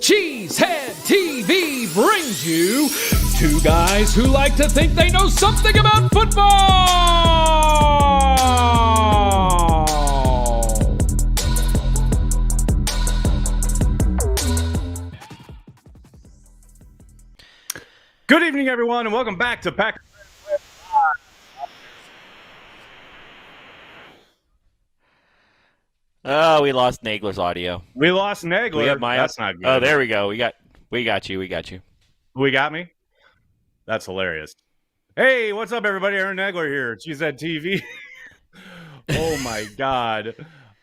Cheesehead TV brings you two guys who like to think they know something about football. Good evening, everyone, and welcome back to Packers. Oh, we lost Nagler's audio. We lost Nagler. We got my That's not good. Oh, there we go. We got you. We got you. We got me? That's hilarious. Hey, what's up, everybody? Aaron Nagler here. Cheesehead TV. Oh, my God.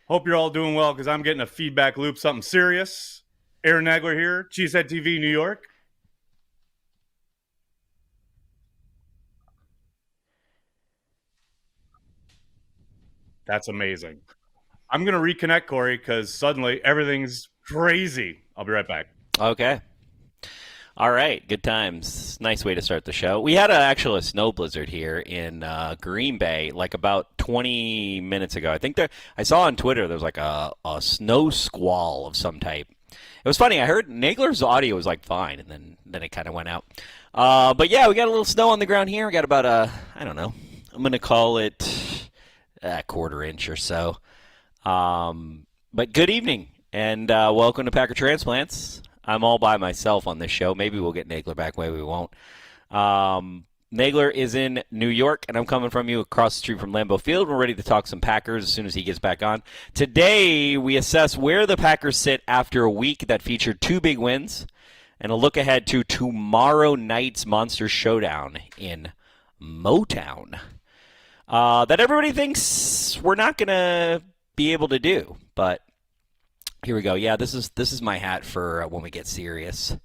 Hope you're all doing well because I'm getting a feedback loop, something serious. Aaron Nagler here, Cheesehead TV, New York. That's amazing. I'm going to reconnect, Corey, because suddenly everything's crazy. I'll be right back. Okay. All right. Good times. Nice way to start the show. We had actually a snow blizzard here in Green Bay like about 20 minutes ago. I think I saw on Twitter there was like a snow squall of some type. It was funny. I heard Nagler's audio was like fine, and then it kind of went out. But yeah, we got a little snow on the ground here. We got about I don't know. I'm going to call it a quarter inch or so. But good evening, and welcome to Packer Transplants. I'm all by myself on this show. Maybe we'll get Nagler back, maybe we won't. Nagler is in New York, and I'm coming from you across the street from Lambeau Field. We're ready to talk some Packers as soon as he gets back on. Today, we assess where the Packers sit after a week that featured two big wins, and a look ahead to tomorrow night's Monster Showdown in Motown. That everybody thinks we're not going to be able to do, but here we go. Yeah, this is my hat for when we get serious.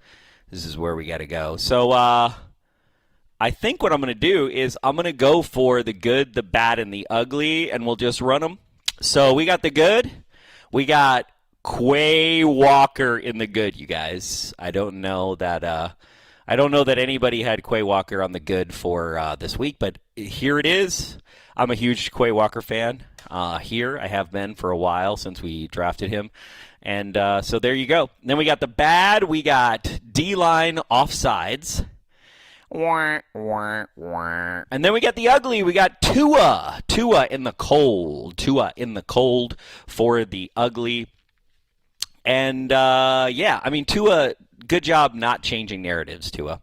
This is where we got to go. So I think what I'm going to do is I'm going to go for the good, the bad, and the ugly, and we'll just run them. So we got the good. We got Quay Walker in the good, you guys. I don't know that anybody had Quay Walker on the good for this week, but here it is. I'm a huge Quay Walker fan. Here I have been for a while since we drafted him. And so there you go. Then we got the bad. We got D-line offsides. And then we got the ugly. We got Tua. Tua in the cold. Tua in the cold for the ugly. And, yeah, I mean, Tua, good job not changing narratives, Tua.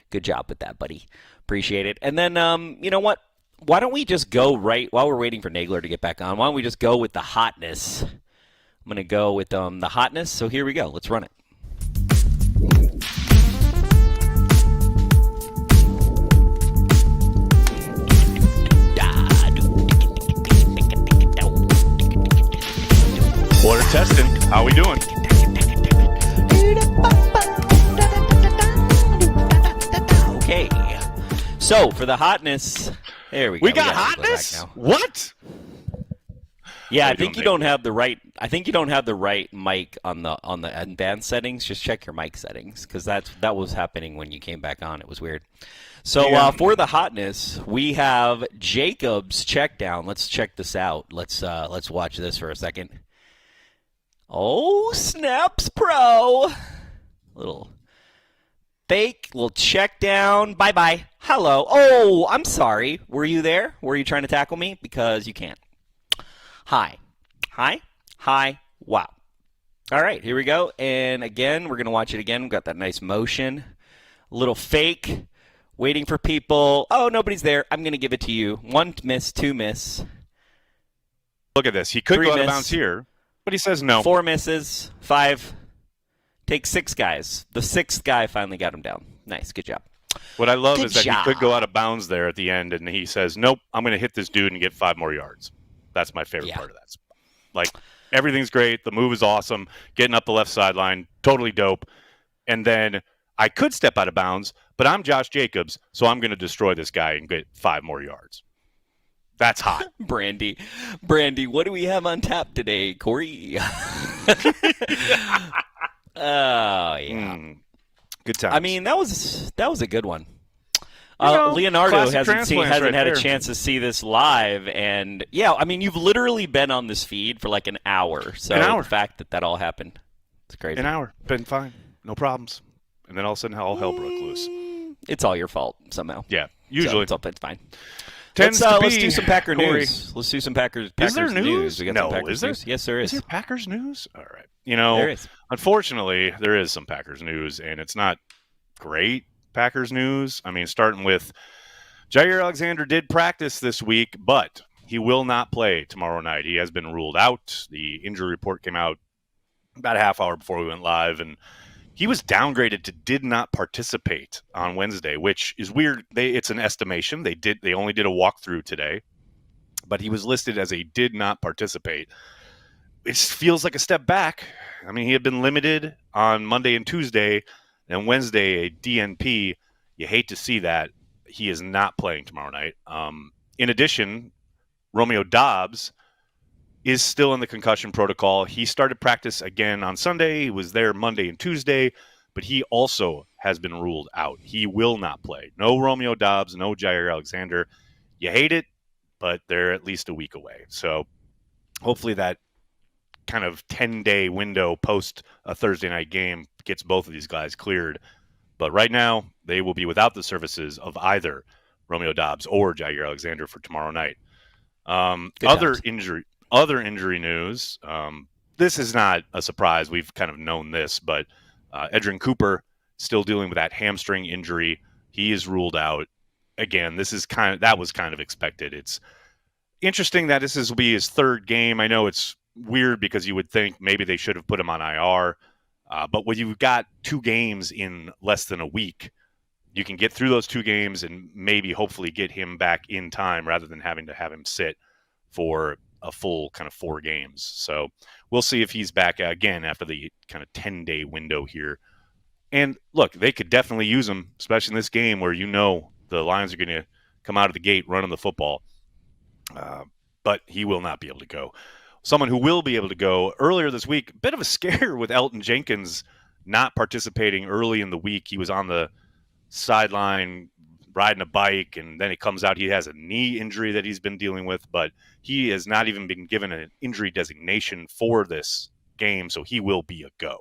Good job with that, buddy. Appreciate it. And then, you know what? Why don't we just go right, while we're waiting for Nagler to get back on, why don't we just go with the hotness? I'm going to go with the hotness, so here we go. Let's run it. Water testing. How we doing? Okay. So, for the hotness, there we go. We got hotness? What? Yeah, I think you don't have the right mic on the advanced settings. Just check your mic settings because that was happening when you came back on. It was weird. So for the hotness, we have Jacob's check down. Let's check this out. Let's watch this for a second. Oh, snaps, pro. Little fake, little check down. Bye-bye. Hello. Oh, I'm sorry. Were you there? Were you trying to tackle me? Because you can't. Hi. Hi. Hi. Wow. All right, here we go. And again, we're going to watch it again. We've got that nice motion. A little fake. Waiting for people. Oh, nobody's there. I'm going to give it to you. 1 miss, 2 miss. Look at this. He could 3 go out of miss. bounds here, but he says no. 4 misses. 5. Take 6 guys. The 6th guy finally got him down. Nice. Good job. What I love Good is that job. he could go out of bounds there at the end, and he says, nope, I'm going to hit this dude and get 5 more yards. That's my favorite part of that. Like, everything's great. The move is awesome. Getting up the left sideline, totally dope. And then I could step out of bounds, but I'm Josh Jacobs, so I'm going to destroy this guy and get 5 more yards. That's hot. Brandy, what do we have on tap today, Corey? Oh, yeah. Good times. I mean, that was a good one. Leonardo hasn't right had there. a chance to see this live, and yeah, I mean, you've literally been on this feed for like an hour. So An hour. the fact that all happened, it's crazy. An hour, been fine. no problems. And then all of a sudden, all hell broke loose. It's all your fault somehow. Yeah, usually. So it's fine. Let's do some Packer news. Let's do some Packers is there news? We got no, some Packers is there? News. Yes, there is. Is there Packers news? All right. There is. Unfortunately, there is some Packers news, and it's not great Packers news. I mean, starting with Jair Alexander did practice this week, but he will not play tomorrow night. He has been ruled out. The injury report came out about a half hour before we went live, and he was downgraded to did not participate on Wednesday, which is weird. It's an estimation. They only did a walkthrough today, but he was listed as a did not participate. It feels like a step back. I mean, he had been limited on Monday and Tuesday, and Wednesday a DNP. You hate to see that. He is not playing tomorrow night. In addition, Romeo Doubs is still in the concussion protocol. He started practice again on Sunday. He was there Monday and Tuesday, but he also has been ruled out. He will not play. No Romeo Doubs, no Jair Alexander. You hate it, but they're at least a week away. So hopefully that kind of 10-day window post a Thursday night game gets both of these guys cleared. But right now, they will be without the services of either Romeo Doubs or Jair Alexander for tomorrow night. Other injury news. This is not a surprise. We've kind of known this, but Edrin Cooper still dealing with that hamstring injury. He is ruled out. Again, that was kind of expected. It's interesting that will be his third game. I know it's weird because you would think maybe they should have put him on IR, but when you've got 2 games in less than a week, you can get through those 2 games and maybe hopefully get him back in time rather than having to have him sit for a full kind of 4 games. So we'll see if he's back again after the kind of 10-day window here. And look, they could definitely use him, especially in this game where the Lions are going to come out of the gate running the football. But he will not be able to go. Someone who will be able to go earlier this week, a bit of a scare with Elton Jenkins not participating early in the week. He was on the sideline riding a bike, and then it comes out he has a knee injury that he's been dealing with, but he has not even been given an injury designation for this game, so he will be a go,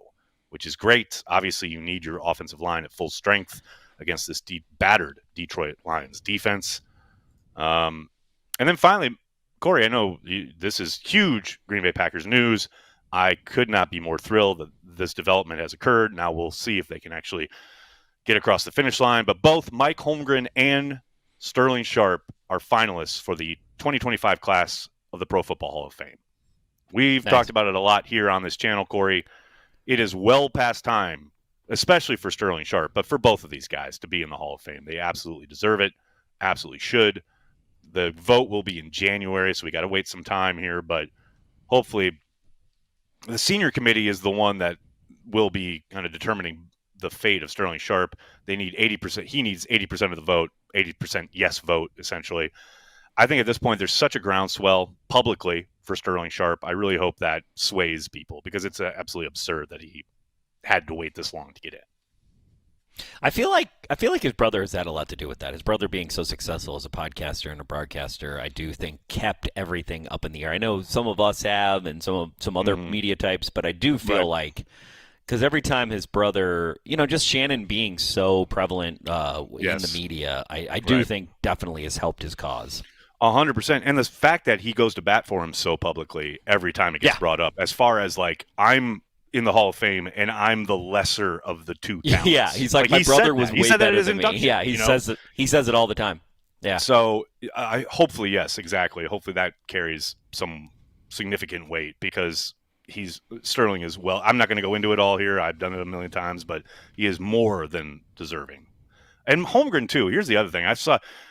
which is great. Obviously, you need your offensive line at full strength against this battered Detroit Lions defense. And then finally, Corey, I know this is huge Green Bay Packers news. I could not be more thrilled that this development has occurred. Now we'll see if they can actually get across the finish line. But both Mike Holmgren and Sterling Sharp are finalists for the 2025 class of the Pro Football Hall of Fame. We've talked about it a lot here on this channel, Corey. It is well past time, especially for Sterling Sharp, but for both of these guys to be in the Hall of Fame. They absolutely deserve it, absolutely should. The vote will be in January, so we got to wait some time here, but hopefully the senior committee is the one that will be kind of determining the fate of Sterling Sharp. They need 80%. He needs 80% of the vote, 80% yes vote, essentially. I think at this point, there's such a groundswell publicly for Sterling Sharp. I really hope that sways people because it's absolutely absurd that he had to wait this long to get in. I feel like his brother has had a lot to do with that. His brother being so successful as a podcaster and a broadcaster, I do think kept everything up in the air. I know some of us have and some other media types, but I do feel like because every time his brother, just Shannon being so prevalent in the media, I do think definitely has helped his cause. 100%. And the fact that he goes to bat for him so publicly every time it gets brought up, as far as like, I'm in the Hall of Fame and I'm the lesser of the two talents. Yeah, he's like my brother was way better than me. Yeah, he says it all the time. Yeah. So hopefully, yes, exactly. Hopefully that carries some significant weight because Sterling is well. I'm not going to go into it all here. I've done it a million times, but he is more than deserving. And Holmgren too. Here's the other thing.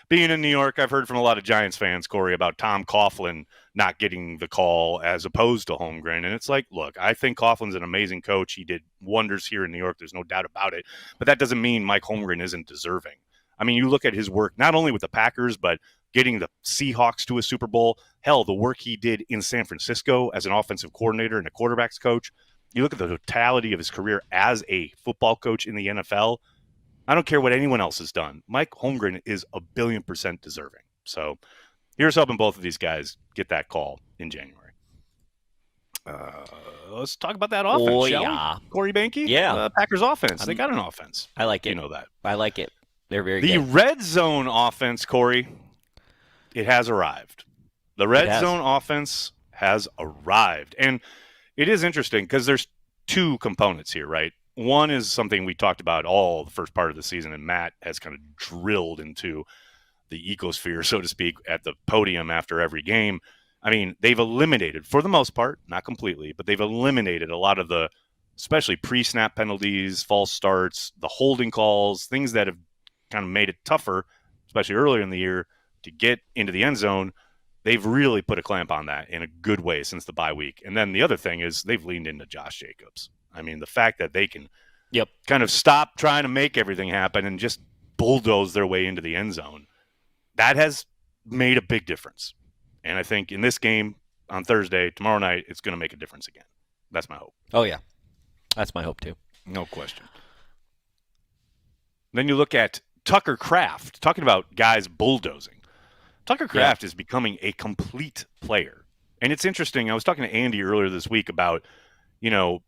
Being in New York, I've heard from a lot of Giants fans, Corey, about Tom Coughlin not getting the call as opposed to Holmgren. And it's like, look, I think Coughlin's an amazing coach. He did wonders here in New York. There's no doubt about it. But that doesn't mean Mike Holmgren isn't deserving. I mean, you look at his work, not only with the Packers, but getting the Seahawks to a Super Bowl. Hell, the work he did in San Francisco as an offensive coordinator and a quarterbacks coach. You look at the totality of his career as a football coach in the NFL. I don't care what anyone else has done. Mike Holmgren is 1,000,000,000% deserving. So here's hoping both of these guys get that call in January. Let's talk about that offense, shall we? Corey Behnke? Yeah. Packers offense. They got an offense. I like it. You know that. I like it. They're very good. The red zone offense, Corey, it has arrived. The red zone offense has arrived. And it is interesting because there's two components here, right? One is something we talked about all the first part of the season, and Matt has kind of drilled into the ecosphere, so to speak, at the podium after every game. I mean, they've eliminated, for the most part, not completely, but they've eliminated a lot of the, especially pre-snap penalties, false starts, the holding calls, things that have kind of made it tougher, especially earlier in the year, to get into the end zone. They've really put a clamp on that in a good way since the bye week. And then the other thing is they've leaned into Josh Jacobs. I mean, the fact that they can kind of stop trying to make everything happen and just bulldoze their way into the end zone, that has made a big difference. And I think in this game on Thursday, tomorrow night, it's going to make a difference again. That's my hope. Oh, yeah. That's my hope, too. No question. Then you look at Tucker Kraft, talking about guys bulldozing. Tucker Kraft is becoming a complete player. And it's interesting. I was talking to Andy earlier this week about,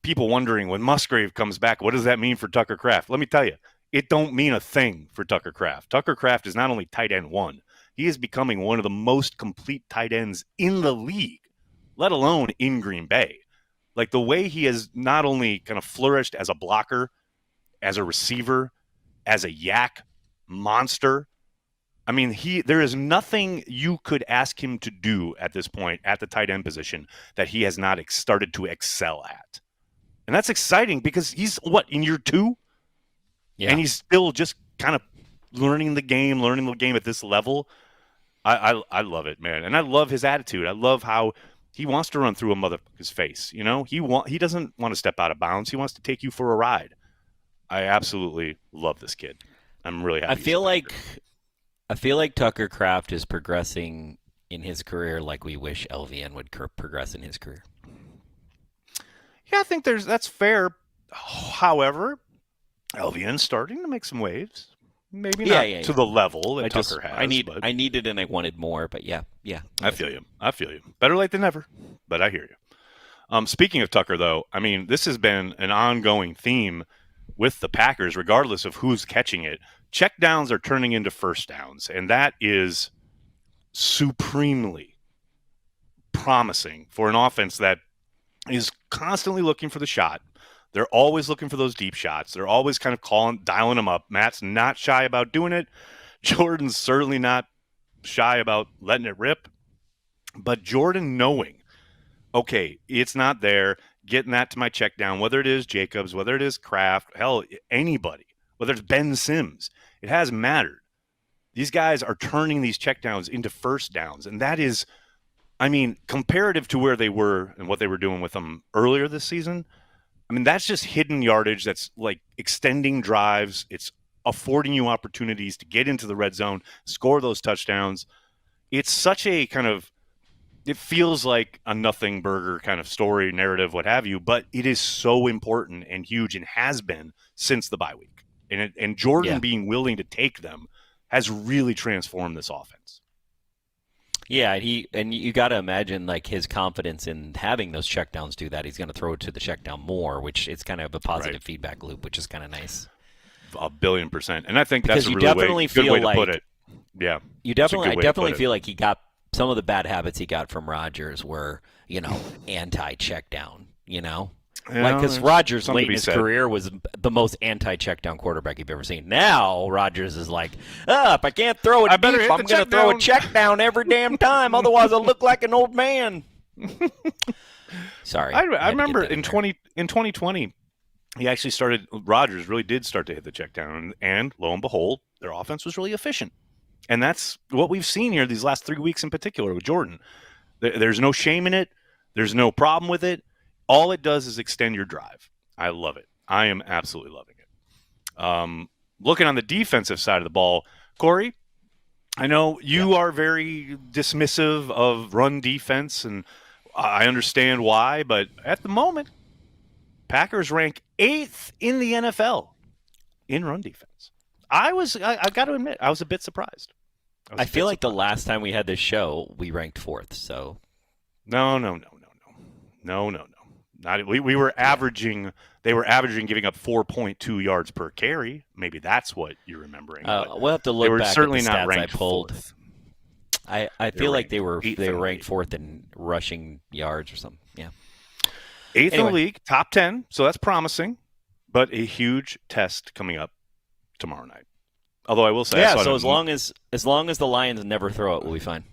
people wondering when Musgrave comes back, what does that mean for Tucker Kraft? Let me tell you, it don't mean a thing for Tucker Kraft. Tucker Kraft is not only tight end one, he is becoming one of the most complete tight ends in the league, let alone in Green Bay. Like the way he has not only kind of flourished as a blocker, as a receiver, as a yak monster. I mean, there is nothing you could ask him to do at this point at the tight end position that he has not started to excel at. And that's exciting because he's, in year 2? Yeah. And he's still just kind of learning the game at this level. I love it, man. And I love his attitude. I love how he wants to run through a motherfucker's face. He doesn't want to step out of bounds. He wants to take you for a ride. I absolutely love this kid. I'm really happy. I feel like Tucker Kraft is progressing in his career like we wish LVN would progress in his career. Yeah, I think that's fair. However, LVN's starting to make some waves. Maybe not to the level that Tucker has. I needed and I wanted more, but yeah. I feel you. Better late than never, but I hear you. Speaking of Tucker, though, I mean, this has been an ongoing theme with the Packers, regardless of who's catching it. Checkdowns are turning into first downs, and that is supremely promising for an offense that is constantly looking for the shot. They're always looking for those deep shots. They're always kind of dialing them up. Matt's not shy about doing it. Jordan's certainly not shy about letting it rip. But Jordan knowing, okay, it's not there, getting that to my check down, whether it is Jacobs, whether it is Kraft, hell, anybody, whether it's Ben Sims, it has mattered. These guys are turning these checkdowns into first downs. And that is, I mean, comparative to where they were and what they were doing with them earlier this season, I mean, that's just hidden yardage. That's like extending drives. It's affording you opportunities to get into the red zone, score those touchdowns. It's such a kind of, it feels like a nothing burger kind of story, narrative, what have you, but it is so important and huge and has been since the bye week. And Jordan being willing to take them has really transformed this offense. Yeah, and you got to imagine like his confidence in having those checkdowns do that. He's going to throw it to the checkdown more, which is kind of a positive feedback loop, which is kind of nice. 1,000,000,000%, and I think that's a really good way to put it. Yeah, I definitely feel like he got some of the bad habits he got from Rodgers were, anti-checkdown. Because Rodgers late in his career was the most anti-checkdown quarterback you've ever seen. Now Rodgers is like, if I can't throw it deep, I'm going to throw a check down every damn time. Otherwise, I'll look like an old man. Sorry. I remember in 2020, he actually Rodgers really did start to hit the check down. And lo and behold, their offense was really efficient. And that's what we've seen here these last 3 weeks in particular with Jordan. There's no shame in it. There's no problem with it. All it does is extend your drive. I love it. I am absolutely loving it. Looking on the defensive side of the ball, Corey, I know you are very dismissive of run defense, and I understand why, but at the moment, Packers rank 8th in the NFL in run defense. I got to admit, I was a bit surprised. I feel like the last time we had this show, we ranked 4th, so... No. No. Not we were averaging. They were averaging giving up 4.2 yards per carry. Maybe that's what you're remembering. We'll have to look they were back certainly at the not stats ranked I pulled. fourth. I feel like they were ranked ranked fourth in rushing yards or something. Yeah. Eighth in the league, top 10. So that's promising, but a huge test coming up tomorrow night. Although I will say, so as long as the Lions never throw it, we'll be fine.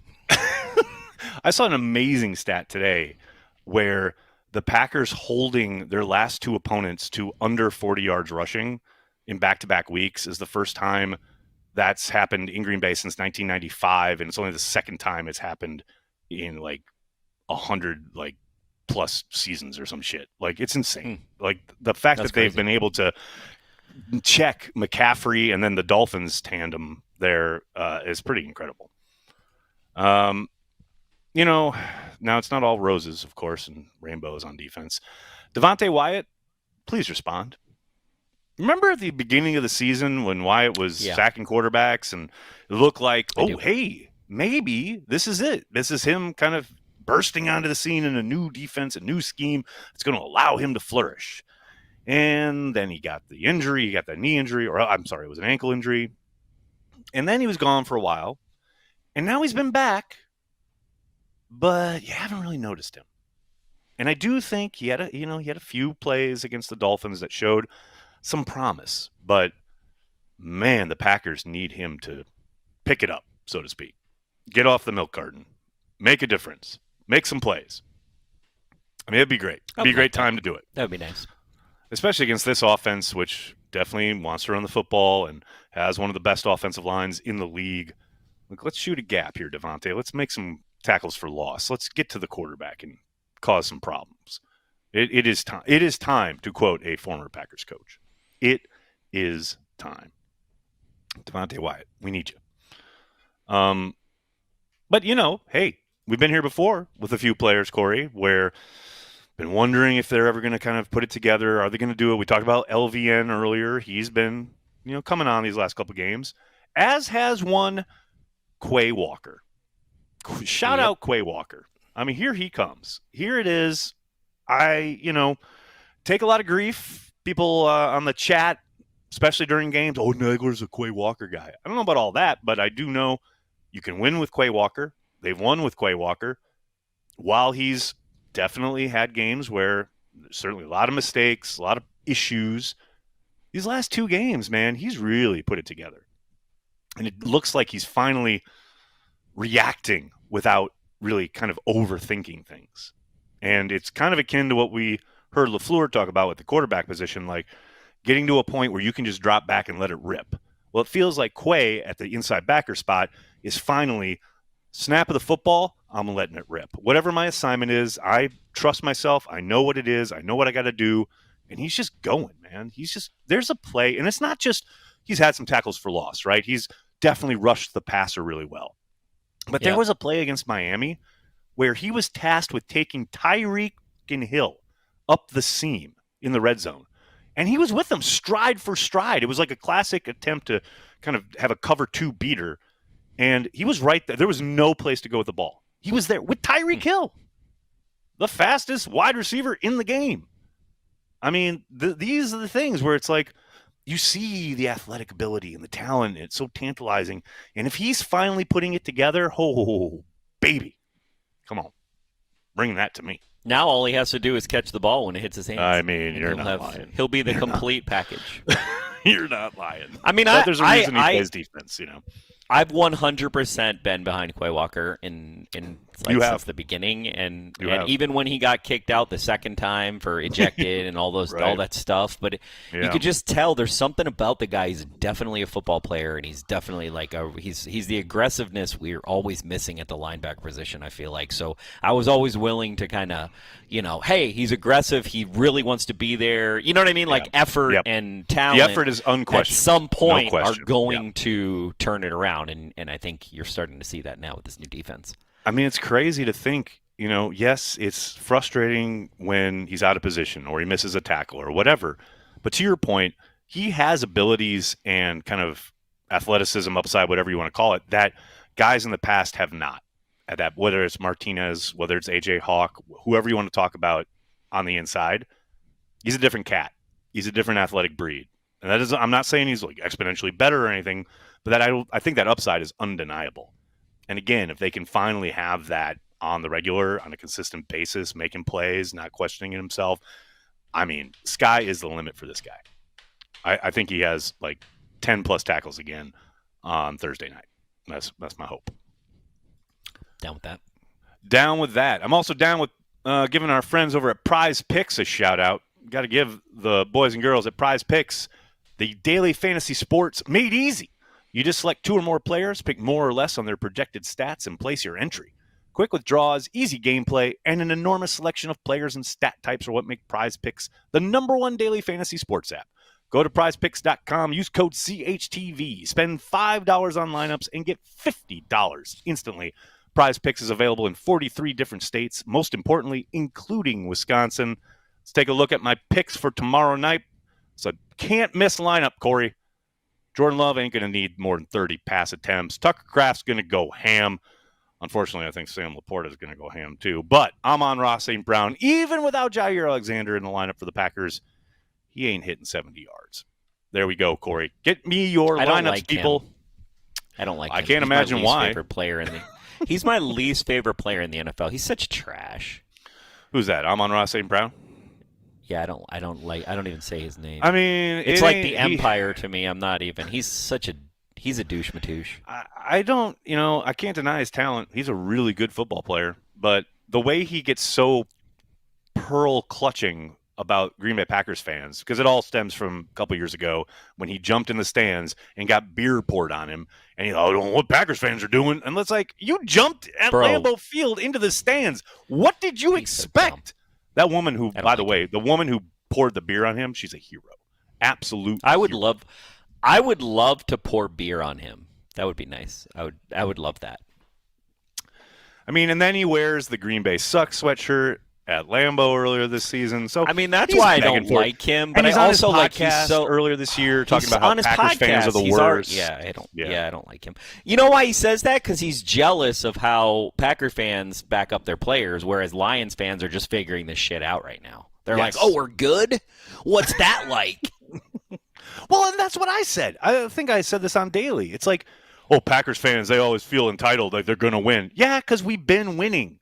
I saw an amazing stat today where the Packers holding their last two opponents to under 40 yards rushing in back-to-back weeks is the first time that's happened in Green Bay since 1995, and it's only the second time it's happened in like 100 plus seasons or some shit. Like, it's insane. Like, the fact that they've been able to check McCaffrey and then the Dolphins tandem there is pretty incredible. Now it's not all roses, of course, and rainbows on defense. Devontae Wyatt, please respond. Remember at the beginning of the season when Wyatt was sacking quarterbacks and it looked like, hey, maybe this is it. This is him kind of bursting onto the scene in a new defense, a new scheme that's going to allow him to flourish. And then he got the injury. He got that knee injury, or I'm sorry, it was an ankle injury. And then he was gone for a while. And now he's been back, but you haven't really noticed him. And I do think he had a few plays against the Dolphins that showed some promise. But man, the Packers need him to pick it up, so to speak. Get off the milk carton. Make a difference. Make some plays. I mean, it'd be great. It'd be a great time to do it. That would be nice. Especially against this offense, which definitely wants to run the football and has one of the best offensive lines in the league. Look, let's shoot a gap here, Devontae. Let's make some tackles for loss. Let's get to the quarterback and cause some problems. It is time. It is time, to quote a former Packers coach. It is time. Devontae Wyatt, we need you. But, hey, we've been here before with a few players, Corey, where been wondering if they're ever going to kind of put it together. Are they going to do it? We talked about LVN earlier. He's been, coming on these last couple of games, as has one Quay Walker. Shout out Quay Walker. I mean, here he comes. Here it is. I take a lot of grief. People on the chat, especially during games, Nagler's a Quay Walker guy. I don't know about all that, but I do know you can win with Quay Walker. They've won with Quay Walker. While he's definitely had games where there's certainly a lot of mistakes, a lot of issues, these last two games, man, he's really put it together. And it looks like he's finally reacting without really kind of overthinking things. And it's kind of akin to what we heard LaFleur talk about with the quarterback position, like getting to a point where you can just drop back and let it rip. Well, it feels like Quay at the inside backer spot is finally snap of the football, I'm letting it rip. Whatever my assignment is, I trust myself. I know what it is. I know what I got to do. And he's just going, man. There's a play. And it's not just he's had some tackles for loss, right? He's definitely rushed the passer really well. But there was a play against Miami where he was tasked with taking Tyreek Hill up the seam in the red zone. And he was with them stride for stride. It was like a classic attempt to kind of have a cover two beater. And he was right there. There was no place to go with the ball. He was there with Tyreek Hill, the fastest wide receiver in the game. I mean, these are the things where it's like you see the athletic ability and the talent. It's so tantalizing. And if he's finally putting it together, baby, come on, bring that to me. Now all he has to do is catch the ball when it hits his hands. I mean, you're not lying. He'll be the complete package. You're not lying. I mean, there's a reason he plays defense, I've 100% been behind Quay Walker since the beginning, and even when he got kicked out the second time for ejected and all those all that stuff. But you could just tell there's something about the guy. He's definitely a football player, and he's definitely he's the aggressiveness we're always missing at the linebacker position. I feel like so I was always willing to kind of hey, he's aggressive. He really wants to be there. You know what I mean? Like effort and talent. The effort is unquestioned. At some point, are going to turn it around. And I think you're starting to see that now with this new defense. I mean, it's crazy to think, yes, it's frustrating when he's out of position or he misses a tackle or whatever. But to your point, he has abilities and kind of athleticism, upside, whatever you want to call it, that guys in the past have not. at that, whether it's Martinez, whether it's AJ Hawk, whoever you want to talk about on the inside, he's a different cat. He's a different athletic breed. And that is, I'm not saying he's like exponentially better or anything, but that I think that upside is undeniable. And again, if they can finally have that on the regular, on a consistent basis, making plays, not questioning himself, I mean, sky is the limit for this guy. I think he has like 10 plus tackles again on Thursday night. That's my hope. Down with that. Down with that. I'm also down with giving our friends over at Prize Picks a shout out. Got to give the boys and girls at Prize Picks the daily fantasy sports made easy. You just select 2 or more players, pick more or less on their projected stats, and place your entry. Quick withdrawals, easy gameplay, and an enormous selection of players and stat types are what make Prize Picks the #1 daily fantasy sports app. Go to prizepicks.com, use code CHTV, spend $5 on lineups, and get $50 instantly. Prize Picks is available in 43 different states, most importantly, including Wisconsin. Let's take a look at my picks for tomorrow night. So can't miss lineup, Corey. Jordan Love ain't going to need more than 30 pass attempts. Tucker Kraft's going to go ham. Unfortunately, I think Sam Laporta is going to go ham too. But Amon-Ra St. Brown, even without Jair Alexander in the lineup for the Packers, he ain't hitting 70 yards. There we go, Corey. Get me your lineups, like people. Him. I don't like him. I can't imagine why. He's my least favorite player in the NFL. He's such trash. Who's that? Amon-Ra St. Brown? Yeah, I don't even say his name. I mean, it's like the Empire to me. I'm not even. He's a douche matouche. I don't, I can't deny his talent. He's a really good football player, but the way he gets so pearl clutching about Green Bay Packers fans, because it all stems from a couple years ago when he jumped in the stands and got beer poured on him, and I don't know what Packers fans are doing. And it's like, you jumped at Lambeau Field into the stands. What did you expect? That woman who, by the way, the woman who poured the beer on him, she's a hero. Absolute. I would love to pour beer on him. That would be nice. I would love that. I mean, and then he wears the Green Bay Sucks sweatshirt at Lambeau earlier this season. So I mean, that's why I don't like him. But and I also like he's so earlier this year talking about how Packers fans are the worst. I don't like him. You know why he says that? Because he's jealous of how Packer fans back up their players, whereas Lions fans are just figuring this shit out right now. They're like, "Oh, we're good. What's that like?" Well, and that's what I said. I think I said this on Daily. It's like, oh, Packers fans, they always feel entitled, like they're going to win. Yeah, because we've been winning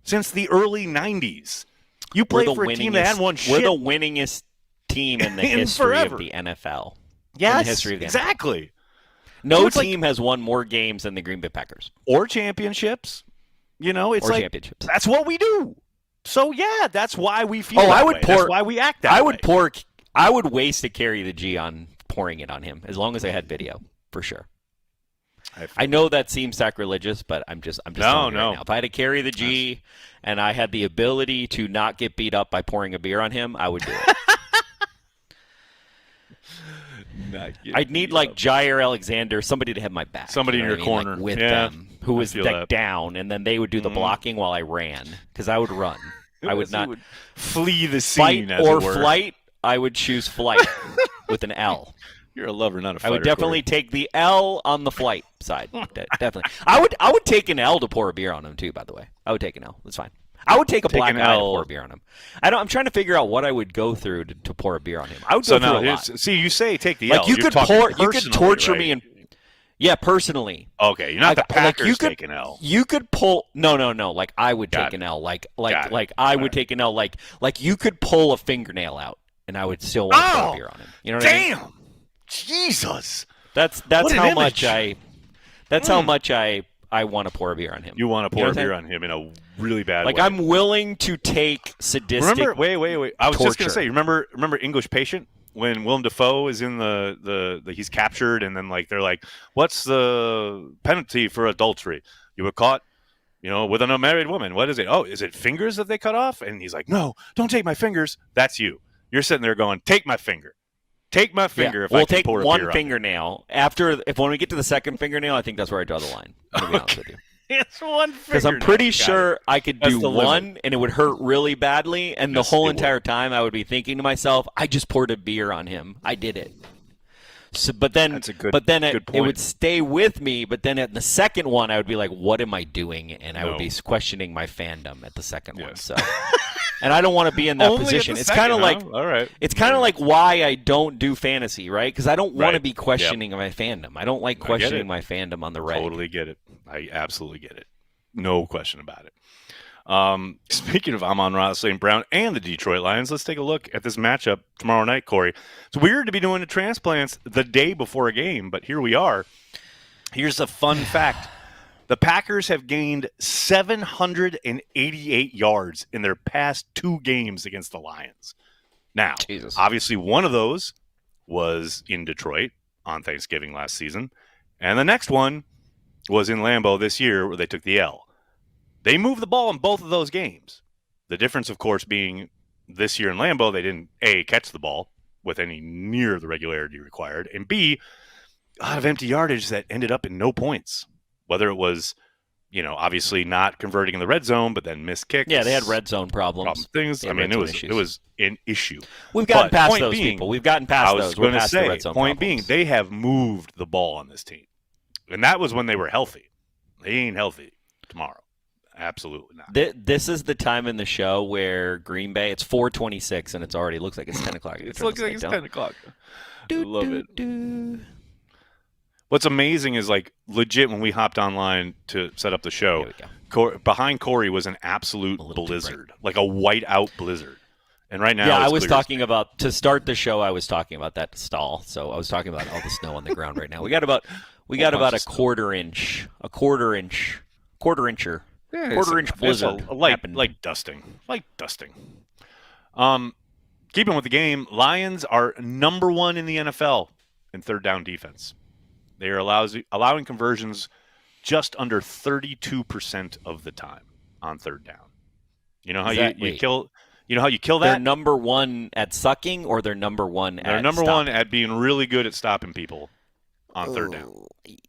since the early 90s. You play for a team that hadn't won shit. We're the winningest team in the history of the NFL. Yes, in the history of the exactly. NFL. No team has won more games than the Green Bay Packers. Or championships. It's like, championships. That's what we do. So, yeah, that's why we feel that way. That's why we act that way. I would waste a carry the G on pouring it on him, as long as I had video, for sure. I know that seems sacrilegious, but I'm just telling you right now. If I had to carry the G and I had the ability to not get beat up by pouring a beer on him, I would do it. I'd need like Jair Alexander, somebody to have my back. Somebody in your corner. Like, with them, who was down, and then they would do the blocking while I ran, because I would run. I would not flee the scene, fight or flight. I would choose flight with an L. You're a lover, not a fighter. I would definitely take the L on the flight side. Definitely. I would take an L to pour a beer on him too, by the way. I would take an L. That's fine. I would take a black eye to pour a beer on him. I'm trying to figure out what I would go through to pour a beer on him. I would go through a lot. See, you say take the L. You could torture me and personally. Okay, you're not the Packers take an L. You could pull no. Like I would take an L. Like I would take an L. Like you could pull a fingernail out, and I would still want to pour a beer on him. You know what I mean? Damn. Jesus. That's how much I want to pour a beer on him. You want to pour a beer on him in a really bad way. Like I'm willing to take sadistic. Remember, wait. I was just going to say, remember English Patient? When Willem Dafoe is in the he's captured, and then like they're like, what's the penalty for adultery? You were caught, with an unmarried woman. What is it? Oh, is it fingers that they cut off? And he's like, no, don't take my fingers. That's you. You're sitting there going, take my finger. Take my finger. We'll take one fingernail. When we get to the second fingernail, I think that's where I draw the line. To be honest with you. It's one fingernail. Because I'm pretty sure I could do one, and it would hurt really badly, and the whole entire time I would be thinking to myself, I just poured a beer on him. I did it. So, but then That's a good it point. would stay with me. But then at the second one, I would be like, "What am I doing?" And I would be questioning my fandom at the second one. So, and I don't want to be in that Only position. at the It's kind of second, like all right. It's kind of like why I don't do fantasy, right? Because I don't want to Right. be questioning my fandom. I don't like questioning my fandom on the reg. Totally get it. I absolutely get it. No question about it. Speaking of Amon-Ra St. Brown and the Detroit Lions, let's take a look at this matchup tomorrow night, Corey. It's weird to be doing the transplants the day before a game, but here we are. Here's a fun fact. The Packers have gained 788 yards in their past 2 games against the Lions. Now, obviously one of those was in Detroit on Thanksgiving last season, and the next one was in Lambeau this year where they took the L. They moved the ball in both of those games. The difference, of course, being this year in Lambeau, they didn't, A, catch the ball with any near the regularity required, and B, a lot of empty yardage that ended up in no points. Whether it was, obviously not converting in the red zone, but then missed kicks. Yeah, they had red zone problems. Things. I mean, it was an issue. We've gotten past those people. We've gotten past those. We're past the red zone point problems. being, they have moved the ball on this team. And that was when they were healthy. They ain't healthy tomorrow. Absolutely not. This is the time in the show where Green Bay, it's 4:26 and it already looks like it's 10 o'clock. It looks like it's 10 o'clock. I love it. What's amazing is, like, legit, when we hopped online to set up the show, behind Corey was an absolute blizzard, like a whiteout blizzard. And right now, I was talking about, to start the show, I was talking about that stall. So I was talking about all the snow on the ground right now. We got about a quarter inch blizzard. Light dusting. Keeping with the game, Lions are number 1 in the NFL in third down defense. They are allowing conversions just under 32% of the time on third down. You know how you kill that? They're number 1 at sucking, or they're number 1 at They're number stopping? 1 at being really good at stopping people on third down.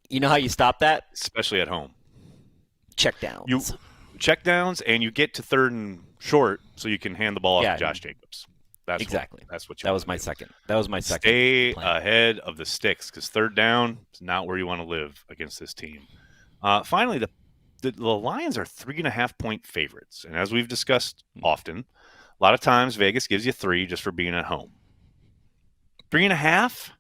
You know how you stop that? Especially at home. Check downs. You check downs, and you get to third and short so you can hand the ball off to Josh Jacobs. That's exactly. That's what you. That was my second. That was my second. Stay plan. ahead of the sticks, because third down is not where you want to live against this team. Finally, the Lions are 3.5-point favorites, and as we've discussed often, a lot of times Vegas gives you 3 just for being at home. 3.5.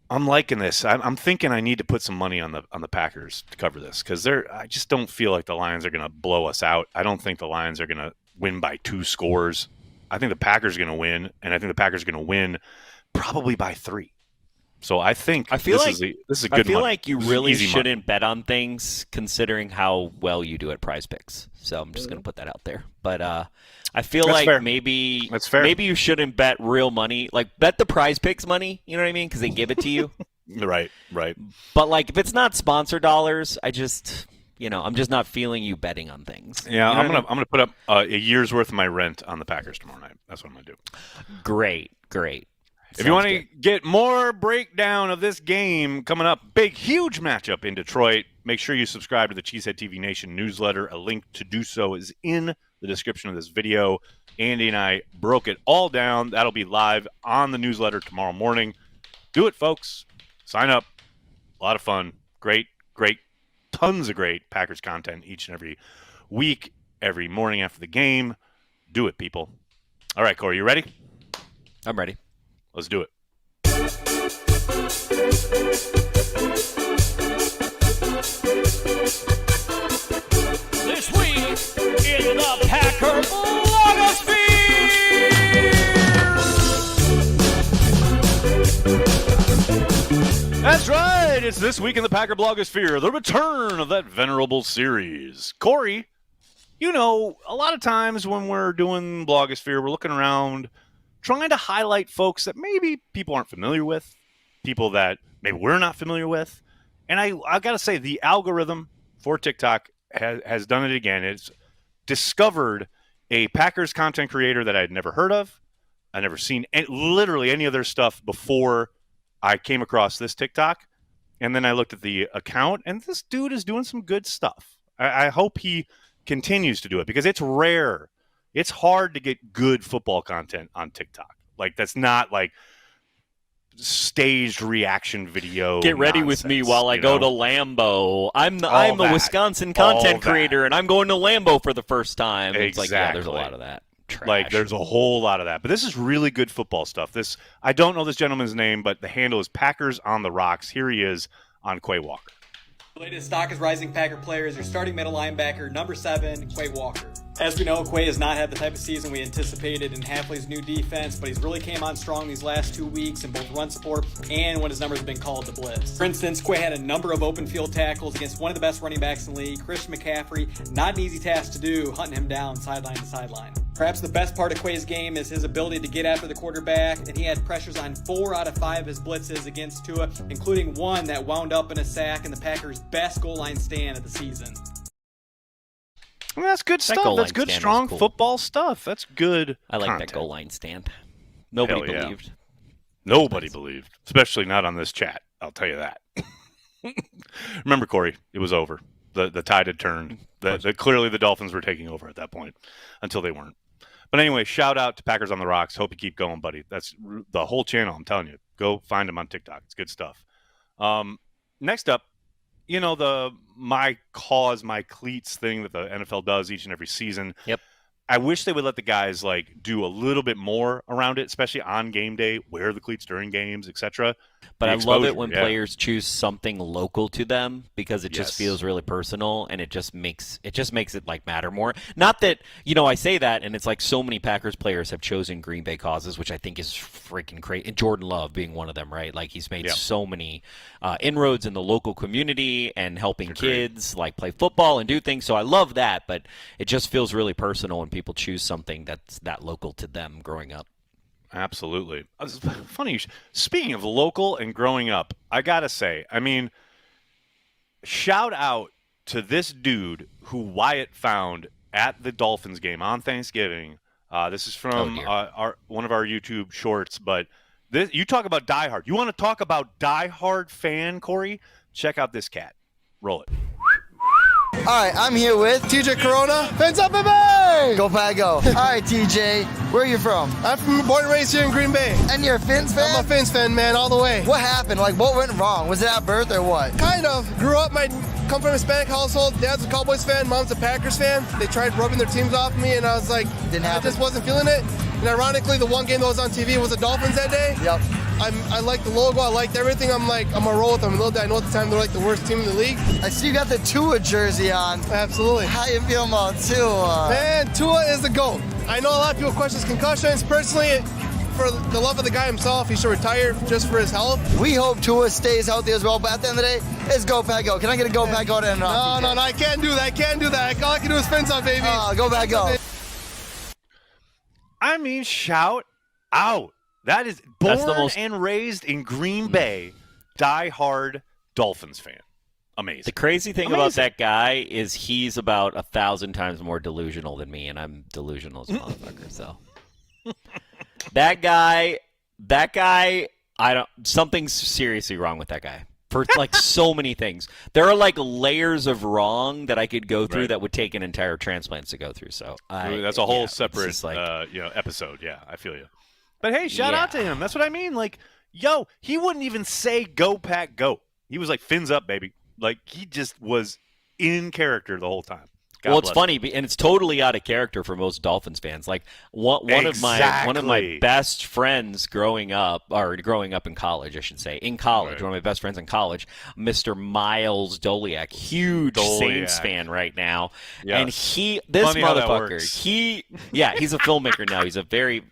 I'm liking this. I'm thinking I need to put some money on the Packers to cover this, because I just don't feel like the Lions are going to blow us out. I don't think the Lions are going to win by 2 scores. I think the Packers are going to win, and I think the Packers are going to win probably by 3. So I think this is a good I feel money. like you really shouldn't bet on things considering how well you do at Prize Picks. So I'm just going to put that out there. But I feel That's like fair. maybe That's fair. maybe you shouldn't bet real money. Like, bet the Prize Picks money, you know what I mean? Because they give it to you. Right. But, like, if it's not sponsor dollars, I'm just not feeling you betting on things. Yeah, You know I'm gonna put up a year's worth of my rent on the Packers tomorrow night. That's what I'm gonna do. Great. If you want to get more breakdown of this game coming up, huge matchup in Detroit, make sure you subscribe to the Cheesehead TV Nation newsletter. A link to do so is in the description of this video. Andy and I broke it all down. That'll be live on the newsletter tomorrow morning. Do it, folks. Sign up. A lot of fun. Great, tons of great Packers content each and every week, every morning after the game. Do it, people. All right, Corey, you ready? I'm ready. Let's do it. This week in the Packer Blogosphere. That's right. It's This Week in the Packer Blogosphere, the return of that venerable series. Corey, a lot of times when we're doing Blogosphere, we're looking around trying to highlight folks that maybe people aren't familiar with, people that maybe we're not familiar with. And I got to say, the algorithm for TikTok has done it again. It's discovered a Packers content creator that I had never heard of. I'd never seen literally any of their stuff before I came across this TikTok. And then I looked at the account, and this dude is doing some good stuff. I hope he continues to do it, because it's rare. It's hard to get good football content on TikTok. Like, that's not like staged reaction video. Get ready nonsense, with me while I go to Lambeau. I'm a Wisconsin content creator, and I'm going to Lambeau for the first time. Exactly. It's like, yeah, there's a lot of that. Trash. Like, there's a whole lot of that. But this is really good football stuff. I don't know this gentleman's name, but the handle is Packers on the Rocks. Here he is on Quay Walker. The latest stock is rising Packer players. Your starting middle linebacker, number 7, Quay Walker. As we know, Quay has not had the type of season we anticipated in Hafley's new defense, but he's really came on strong these last 2 weeks in both run support and when his numbers have been called to blitz. For instance, Quay had a number of open field tackles against one of the best running backs in the league, Christian McCaffrey. Not an easy task to do, hunting him down sideline to sideline. Perhaps the best part of Quay's game is his ability to get after the quarterback, and he had pressures on 4 out of 5 of his blitzes against Tua, including one that wound up in a sack in the Packers' best goal line stand of the season. I mean, that's good stuff. That's good, strong football stuff. That's good. I like content. that goal line stand. Nobody believed. Nobody believed, especially not on this chat. I'll tell you that. Remember, Corey, it was over. The tide had turned. Clearly, the Dolphins were taking over at that point until they weren't. But anyway, shout out to Packers on the Rocks. Hope you keep going, buddy. That's the whole channel. I'm telling you. Go find him on TikTok. It's good stuff. Next up, the my cause, my cleats thing that the NFL does each and every season. Yep. I wish they would let the guys do a little bit more around it, especially on game day, wear the cleats during games, etc. But I love it when players choose something local to them because it just feels really personal and it just makes it matter more. Not that, I say that and it's like so many Packers players have chosen Green Bay causes, which I think is freaking crazy. And Jordan Love being one of them, right? Like he's made so many inroads in the local community and helping kids play football and do things. So I love that, but it just feels really personal when people choose something that's that local to them growing up. Absolutely. Funny. Speaking of local and growing up, I got to say, shout out to this dude who Wyatt found at the Dolphins game on Thanksgiving. This is from one of our YouTube shorts, but you talk about diehard. You want to talk about diehard fan, Corey? Check out this cat. Roll it. All right, I'm here with TJ Corona. Fins up, baby! Go Pack Go. All right, TJ, where are you from? I'm born and raised here in Green Bay. And you're a Fins fan? I'm a Fins fan, man, all the way. What happened? What went wrong? Was it at birth or what? Kind of. Grew up, come from a Hispanic household. Dad's a Cowboys fan, mom's a Packers fan. They tried rubbing their teams off me, and I was like, I just wasn't feeling it. And ironically, the one game that was on TV was the Dolphins that day. Yep. I liked the logo. I liked everything. I'm going to roll with them. Little did I know at the time they're the worst team in the league. I see you got the Tua jersey on. Absolutely. How you feel about Tua? Man, Tua is the GOAT. I know a lot of people question his concussions. Personally, for the love of the guy himself, he should retire just for his health. We hope Tua stays healthy as well, but at the end of the day, it's Go Pack Go. Can I get a Go Pack Go to end off? No, I can't do that. All I can do is fins up, baby. Go Pack Go. Shout out. That is born and raised in Green Bay, die-hard Dolphins fan. Amazing. The crazy thing about that guy is he's about 1,000 times more delusional than me, and I'm delusional as a motherfucker. So that guy, something's seriously wrong with that guy. For so many things. There are layers of wrong that I could go through that would take an entire Transplants to go through. So that's a whole separate episode. Yeah, I feel you. But hey, shout out to him. That's what I mean. He wouldn't even say "Go Pack Go." He was fins up, baby. He just was in character the whole time. Well, it's funny, and it's totally out of character for most Dolphins fans. One of my best friends growing up in college, I should say, one of my best friends in college, Mr. Miles Doliak, huge Saints fan right now, and he's a filmmaker now.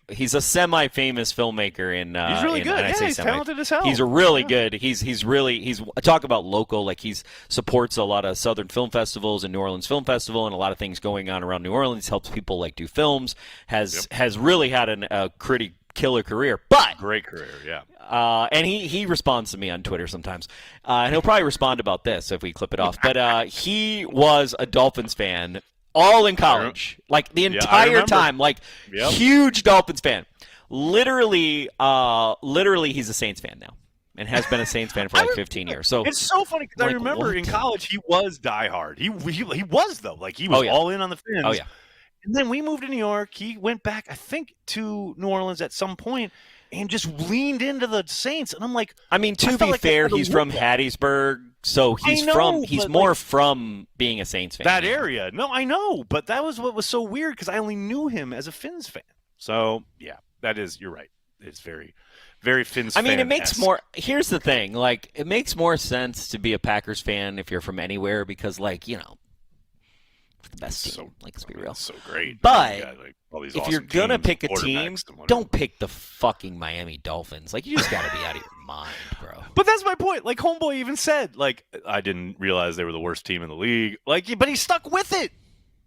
He's a semi-famous filmmaker in. He's really good. He's talented as hell. He's really good. He's talk about local. He supports a lot of Southern film festivals and New Orleans Film Festival. And a lot of things going on around New Orleans, helps people do films, has really had a pretty killer career, but great career, yeah. And he responds to me on Twitter sometimes, and he'll probably respond about this if we clip it off. But he was a Dolphins fan all in college, the entire time, huge Dolphins fan. Literally, he's a Saints fan now. And has been a Saints fan for 15 years. So it's so funny because I remember in college he was diehard. He was though. He was all in on the Fins. Oh yeah. And then we moved to New York. He went back, I think, to New Orleans at some point. and just leaned into the Saints. And I'm like, I mean, to be fair, he's from Hattiesburg, so he's more from being a Saints fan. That area. No, I know, but that was what was so weird because I only knew him as a Finns fan. So, yeah, you're right. It's very, very Finns fan. I mean, it makes more – here's the thing. Like, it makes more sense to be a Packers fan if you're from anywhere because, like, you know, it's the best team. Let's be real. It's so great. But if if you're going to pick a team, don't pick the fucking Miami Dolphins. Like, you just got to be out of your mind, bro. But that's my point. Like, Homeboy even said, like, I didn't realize they were the worst team in the league. Like, but he stuck with it.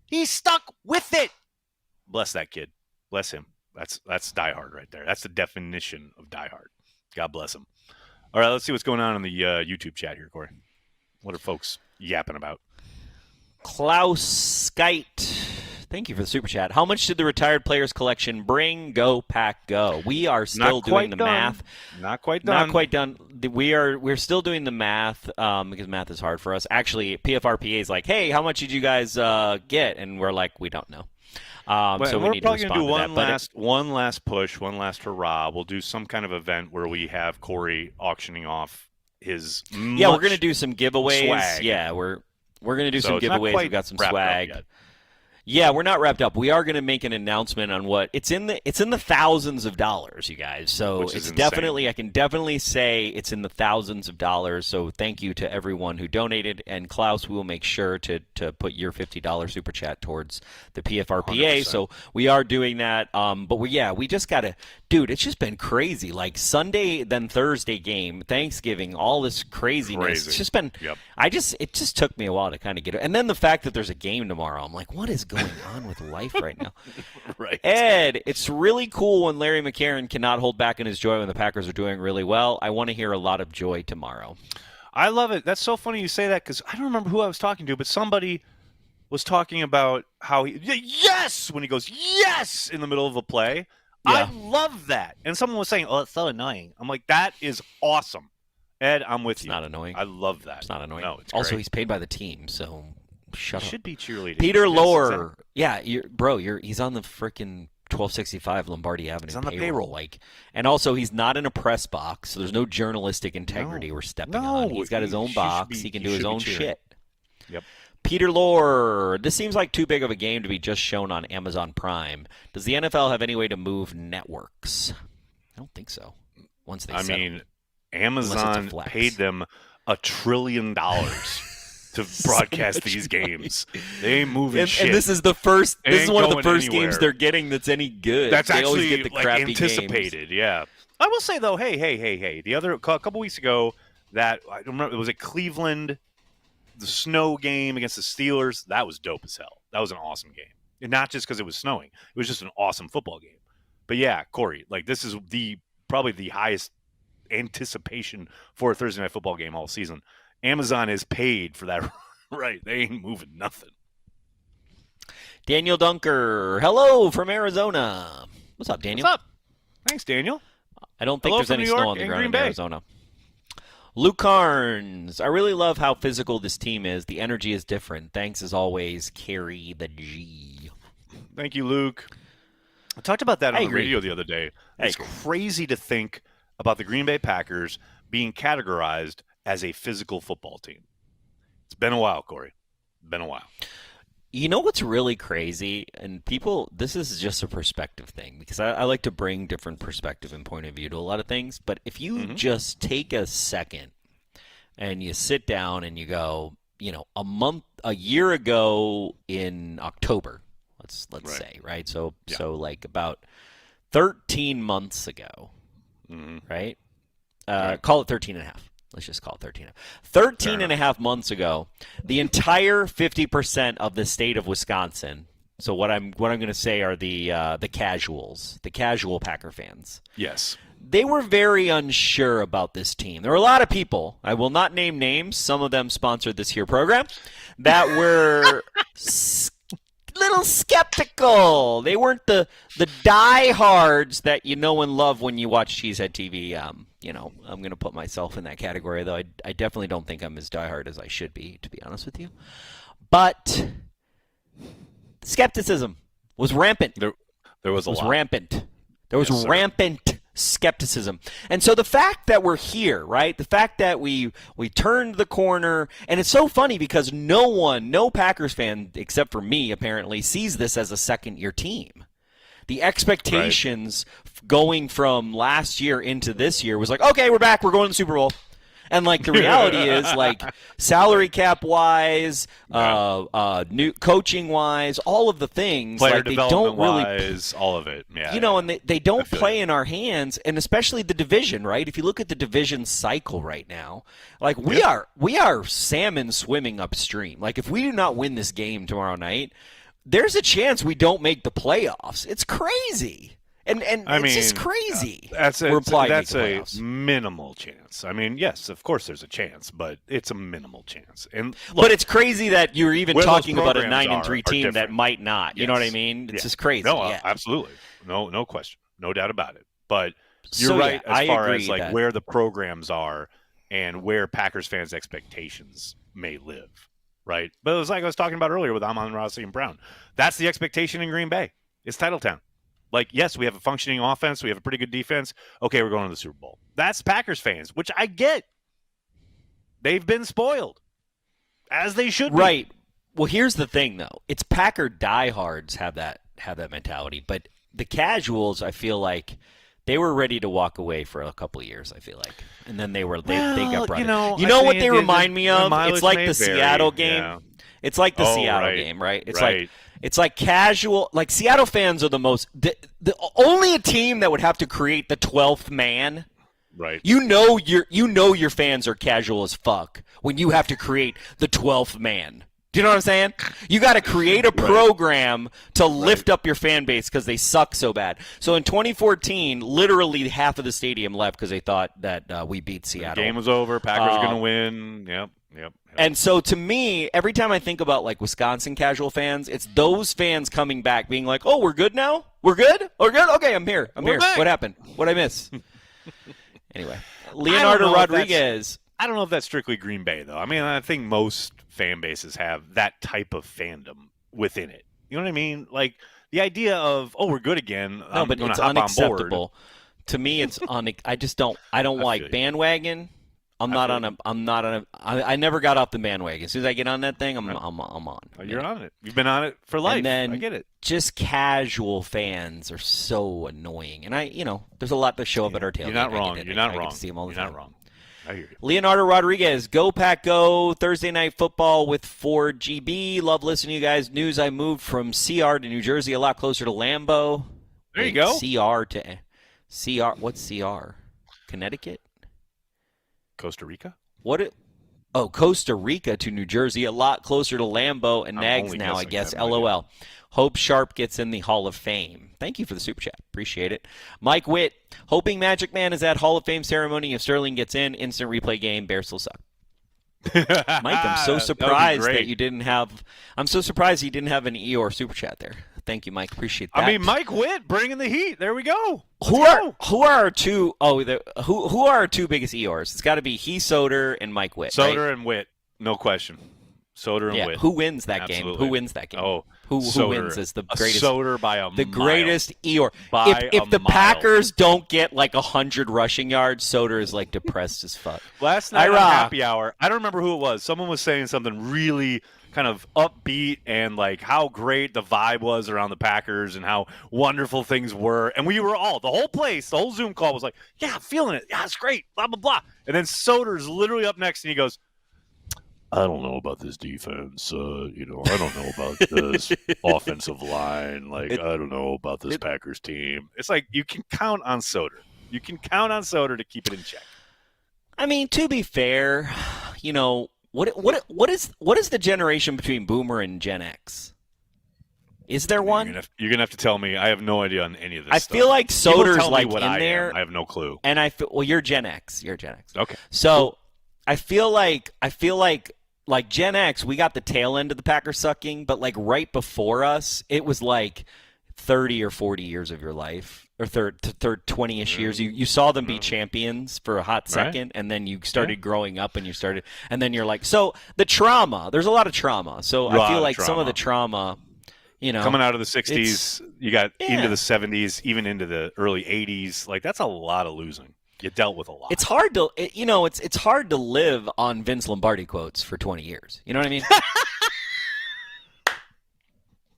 He stuck with it. Bless that kid. Bless him. That's diehard right there. That's the definition of diehard. God bless him. All right, let's see what's going on in the YouTube chat here, Corey. What are folks yapping about? Klaus Skite, thank you for the super chat. How much did the retired players collection bring? Go Pack, go! We are still doing the math. Not quite done. Not quite done. We're still doing the math because math is hard for us. Actually, PFRPA is like, hey, how much did you guys get? And we're like, we don't know. So we need to respond to that. One last push, one last hurrah. We'll do some kind of event where we have Corey auctioning off his we're going to do some giveaways. Swag. Yeah, we're going to do some giveaways. We've got some swag. Yet. Yeah, we're not wrapped up. We are going to make an announcement on what it's in the thousands of dollars, you guys. So it's definitely, I can definitely say it's in the thousands of dollars. So thank you to everyone who donated. And Klaus, we will make sure to put your $50 super chat towards the PFRPA. 100%. So we are doing that. But we just got to, dude, it's just been crazy. Like Sunday, then Thursday game, Thanksgiving, all this craziness. It's just been, it just took me a while to kind of get it. And then the fact that there's a game tomorrow, I'm like, what is going on with life right now? Right. Ed, it's really cool when Larry McCarron cannot hold back in his joy when the Packers are doing really well. I want to hear a lot of joy tomorrow. I love it. That's so funny you say that because I don't remember who I was talking to, but somebody was talking about how yes, when he goes yes in the middle of a play. Yeah. I love that. And someone was saying, oh, it's so annoying. I'm like, that is awesome. Ed, I'm with you. It's not annoying. I love that. It's not annoying. No, it's also, great. he's paid by the team, so shut up. Should be cheerleading. Peter Lohr. Yeah, he's on the freaking 1265 Lombardi Avenue he's on the payroll. Like, and also, he's not in a press box, so there's no journalistic integrity we're stepping on. He's got his own box. He can do his own shit. Yep. Peter Lohr, this seems like too big of a game to be just shown on Amazon Prime. Does the NFL have any way to move networks? I don't think so. Once they Amazon paid them $1 trillion to broadcast these games. They ain't moving shit. And this is the first. This is one of the first games they're getting that's any good. That's they actually always get the crappy anticipated. Games. Yeah. I will say though, hey. The other couple weeks ago, that I don't remember. It was at Cleveland. The snow game against the Steelers, that was dope as hell. That was an awesome game. And not just because it was snowing. It was just an awesome football game. But yeah, Corey, like this is probably the highest anticipation for a Thursday night football game all season. Amazon is paid for that. Right. They ain't moving nothing. Daniel Dunker, hello from Arizona. What's up, Daniel? What's up? Thanks, Daniel. I don't think there's any snow on the ground in Arizona. Luke Carnes, I really love how physical this team is. The energy is different. Thanks as always, Carry the G. Thank you, Luke. I talked about that on the radio the other day. It's crazy to think about the Green Bay Packers being categorized as a physical football team. It's been a while, Corey. Been a while. You know what's really crazy? And people, this is just a perspective thing because I like to bring different perspective and point of view to a lot of things. But if you just take a second and you sit down and you go, a year ago in October, let's say, right? So like about 13 months ago, right? Call it 13 and a half. Let's just call it 13. 13 and a half months ago, the entire 50% of the state of Wisconsin. So what I'm going to say are the casuals, the casual Packer fans. Yes. They were very unsure about this team. There were a lot of people, I will not name names, some of them sponsored this here program, that were little skeptical. They weren't the diehards that you know and love when you watch Cheesehead TV. I'm going to put myself in that category, though I definitely don't think I'm as diehard as I should be, to be honest with you. But skepticism was rampant. There was a lot. Rampant. There was rampant skepticism. And so the fact that we're here, right? The fact that we turned the corner, and it's so funny because no Packers fan except for me apparently sees this as a second-year team. The expectations going from last year into this year was like, okay, we're back, we're going to the Super Bowl. And, like, the reality is, like, salary cap-wise, new coaching-wise, all of the things, player like, they don't really – all of it. Yeah, you know, and they don't play in our hands, and especially the division, right? If you look at the division cycle right now, like, we are salmon swimming upstream. Like, if we do not win this game tomorrow night, there's a chance we don't make the playoffs. It's crazy. And it's just crazy. That's a minimal chance. I mean, yes, of course there's a chance, but it's a minimal chance. And look, but it's crazy that you're even talking about a 9-3 team that might not. You know what I mean? It's just crazy. No, absolutely. No question. No doubt about it. But you're right as far as like where the programs are and where Packers fans' expectations may live, right? But it was like I was talking about earlier with Amon-Ra St. Brown. That's the expectation in Green Bay. It's Titletown. Like, yes, we have a functioning offense. We have a pretty good defense. Okay, we're going to the Super Bowl. That's Packers fans, which I get. They've been spoiled, as they should be. Right. Well, here's the thing, though. It's Packer diehards have that mentality. But the casuals, I feel like, they were ready to walk away for a couple of years, I feel like. And then they got brought in. You know what they remind me of? It's like the Seattle game. Yeah. It's like the Seattle game, right? It's like casual. Like Seattle fans are the only a team that would have to create the 12th man. Right. You know your fans are casual as fuck when you have to create the 12th man. Do you know what I'm saying? You got to create a program to lift up your fan base because they suck so bad. So in 2014, literally half of the stadium left because they thought that we beat Seattle. The game was over. Packers are going to win. Yep. And so to me, every time I think about like Wisconsin casual fans, it's those fans coming back being like, oh, we're good now? We're good? We're good? Okay, I'm here. Back. What happened? What'd I miss? Anyway, Leonardo Rodriguez. I don't know if that's strictly Green Bay, though. I mean, I think most fan bases have that type of fandom within it. You know what I mean? Like the idea of, oh, we're good again. No, but it's unacceptable. To me, it's I don't like bandwagon. I never got off the bandwagon. As soon as I get on that thing, I'm on. You're on it. You've been on it for life. And then I get it. Just casual fans are so annoying. And there's a lot to show up at our tailgate. You're not wrong. You're not wrong. See them all the time. Not wrong. I hear you. Leonardo Rodriguez, go Pack Go, Thursday Night Football with 4GB. Love listening to you guys. News, I moved from CR to New Jersey, a lot closer to Lambeau. There you go. CR. What's CR? Connecticut? Costa Rica? Costa Rica to New Jersey, a lot closer to Lambeau and Nags now, I guess. LOL. Hope Sharp gets in the Hall of Fame. Thank you for the super chat. Appreciate it. Mike Witt, hoping Magic Man is at Hall of Fame ceremony. If Sterling gets in, instant replay game. Bears still suck. Mike, I'm so surprised that you didn't have. I'm so surprised you didn't have an Eeyore super chat there. Thank you, Mike. Appreciate that. I mean, Mike Witt bringing the heat. There we go. Who are our two? Who are our two biggest Eeyores? It's got to be Soder and Mike Witt. Soder and Witt, no question. Soder and Witt. Who wins that game? Who wins that game? Who wins is the greatest? Soder by a the mile. Greatest Eeyore. If the Packers don't get like 100 rushing yards, Soder is like depressed as fuck. Last night on Happy Hour, I don't remember who it was. Someone was saying something really kind of upbeat and like how great the vibe was around the Packers and how wonderful things were. And we were all, the whole place, the whole Zoom call was like, yeah, I'm feeling it. Yeah, it's great. Blah, blah, blah. And then Soder's literally up next and he goes, I don't know about this defense. I don't know about this offensive line. Like, I don't know about this Packers team. It's like you can count on Soder. You can count on Soder to keep it in check. I mean, to be fair, what is the generation between Boomer and Gen X? Is there one? You're gonna have to tell me. I have no idea on any of this. I feel like Soder's like in there. I have no clue. And you're Gen X. You're Gen X. Okay. So I feel like Gen X, we got the tail end of the Packers sucking, but like right before us, it was like 30 or 40 years of your life, or third 20-ish years. You saw them be champions for a hot second, and then you started growing up, and then you're like, so the trauma. There's a lot of trauma. So I feel like some of the trauma coming out of the 60s, you got into the 70s, even into the early 80s. Like, that's a lot of losing. You dealt with a lot. It's hard to, it's hard to live on Vince Lombardi quotes for 20 years. You know what I mean?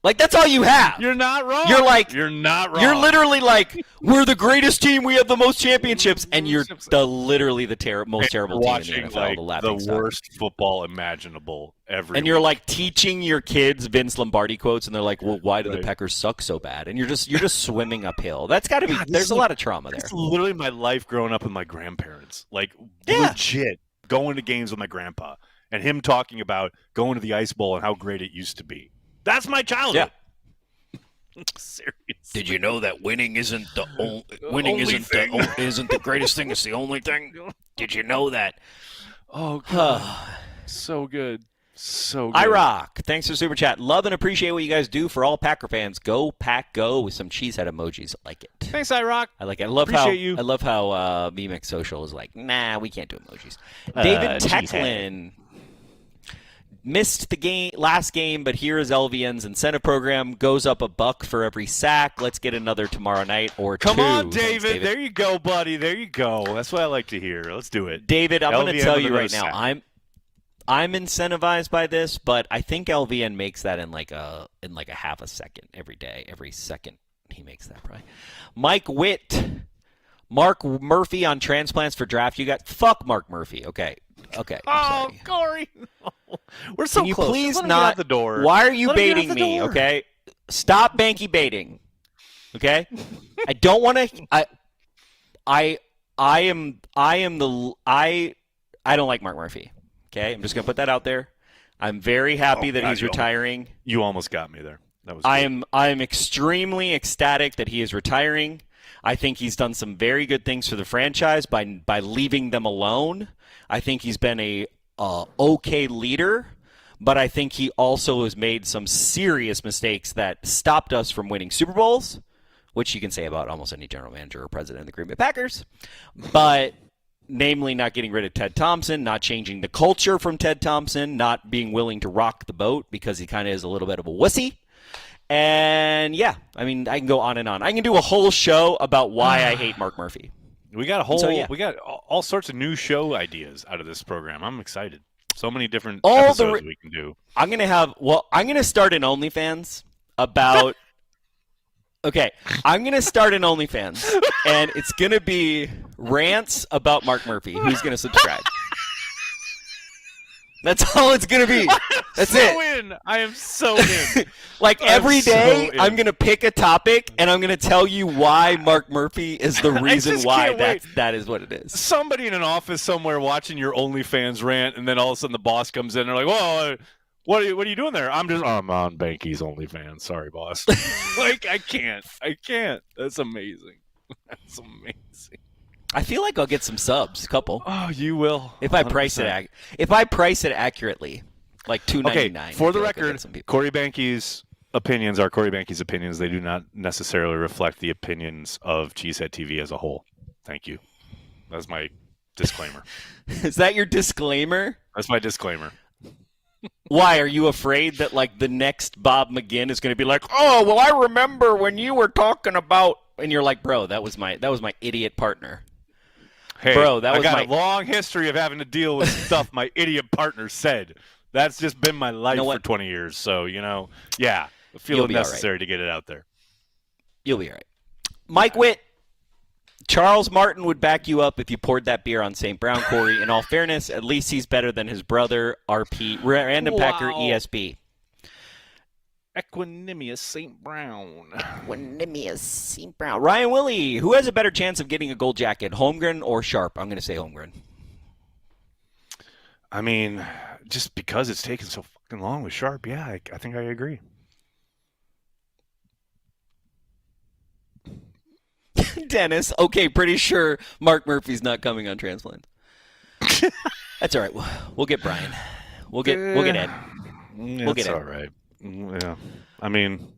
Like, that's all you have. You're not wrong. You're not wrong. You're literally like, we're the greatest team. We have the most championships. And you're literally the most terrible team in the NFL. Like, the worst football imaginable ever. And you're like teaching your kids Vince Lombardi quotes, and they're like, well, why do the Packers suck so bad? And you're just swimming uphill. That's got to be, there's a lot of trauma there. It's literally my life growing up with my grandparents. Like, legit going to games with my grandpa and him talking about going to the Ice Bowl and how great it used to be. That's my childhood. Yeah. Seriously. Did you know that winning isn't the isn't the greatest thing? It's the only thing. Did you know that? Oh God, so good, so good. I rock. Thanks for super chat. Love and appreciate what you guys do for all Packer fans. Go Pack, go with some cheesehead emojis. I like it. Thanks, I rock. I like it. I love how BMX Social is like, nah, we can't do emojis. David Techlin. Missed the last game, but here is LVN's incentive program. Goes up $1 for every sack. Let's get another tomorrow night or Come on, David. Thanks, David. There you go, buddy. There you go. That's what I like to hear. Let's do it. David, I'm going to tell you right now, I'm incentivized by this, but I think LVN makes that in like a half a second every day. Every second he makes that probably. Mike Witt. Mark Murphy on transplants for draft. You got fuck Mark Murphy. Okay. Oh, Corey. We're so Can you close. Please not. Out the door. Why are you baiting me? Door. Okay. Stop Behnke baiting. Okay. I don't want to. I don't like Mark Murphy. Okay. I'm just gonna put that out there. I'm very happy that he's retiring. You almost got me there. That was. I am extremely ecstatic that he is retiring. I think he's done some very good things for the franchise by leaving them alone. I think he's been a okay leader, but I think he also has made some serious mistakes that stopped us from winning Super Bowls, which you can say about almost any general manager or president of the Green Bay Packers. But namely not getting rid of Ted Thompson, not changing the culture from Ted Thompson, not being willing to rock the boat because he kind of is a little bit of a wussy. And, yeah, I mean, I can go on and on. I can do a whole show about why I hate Mark Murphy. We got we got all sorts of new show ideas out of this program. I'm excited. So many different episodes we can do. I'm going to start an OnlyFans about Okay, I'm going to start an OnlyFans, and it's going to be rants about Mark Murphy. Who's going to subscribe? That's all it's going to be. That's it. I am so in. Like every day, I'm going to pick a topic, and I'm going to tell you why Mark Murphy is the reason why that is what it is. Somebody in an office somewhere watching your OnlyFans rant, and then all of a sudden the boss comes in, and they're like, "Whoa, what are you doing there?" I'm on Behnke's OnlyFans. Sorry, boss. Like, I can't. That's amazing. That's amazing. I feel like I'll get some subs, a couple. Oh, you will. If I price it, if I price it accurately, like $2.99. Okay, for the record, Corey Behnke's opinions are Corey Behnke's opinions. They do not necessarily reflect the opinions of CHTV as a whole. Thank you. That's my disclaimer. Is that your disclaimer? That's my disclaimer. Why are you afraid that like the next Bob McGinn is going to be like, "Oh, well, I remember when you were talking about," and you're like, "Bro, that was my idiot partner." Hey, bro, I got a long history of having to deal with stuff my idiot partner said. That's just been my life for 20 years. So, yeah, I feel it necessary to get it out there. You'll be all right. Mike Witt, Charles Martin would back you up if you poured that beer on St. Brown, Corey. In all fairness, at least he's better than his brother, RP, Random Packer ESB. Equanimous St. Brown. Equanimous St. Brown. Ryan Willie, who has a better chance of getting a gold jacket, Holmgren or Sharp? I'm going to say Holmgren. I mean, just because it's taken so fucking long with Sharp, yeah, I think I agree. Dennis, okay, pretty sure Mark Murphy's not coming on Transplants. That's all right. We'll get Brian. We'll get Ed. We'll get Ed. All right. Yeah, I mean,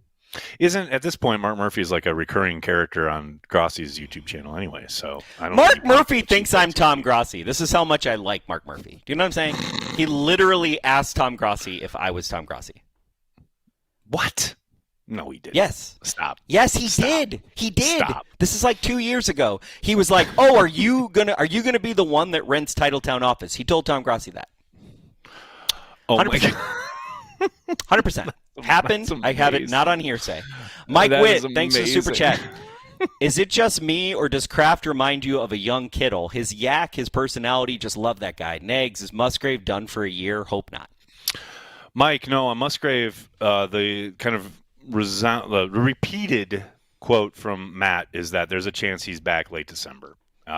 isn't at this point Mark Murphy is like a recurring character on Grossi's YouTube channel anyway? So I don't. Mark Murphy thinks I'm Tom Grossi. This is how much I like Mark Murphy. Do you know what I'm saying? He literally asked Tom Grossi if I was Tom Grossi. What? No, he didn't. Yes. Stop. Yes, he Stop. did. He did. Stop. This is like 2 years ago. He was like, "Oh, are you gonna be the one that rents Titletown office?" He told Tom Grossi that. Oh 100%. my God. 100%. Happened. I have it not on hearsay. Mike Witt, thanks for the super chat. Is it just me, or does Kraft remind you of a young Kittle? His yak, his personality, just love that guy. Negs, is Musgrave done for a year? Hope not. Mike, no, on Musgrave, the kind of the repeated quote from Matt is that there's a chance he's back late December.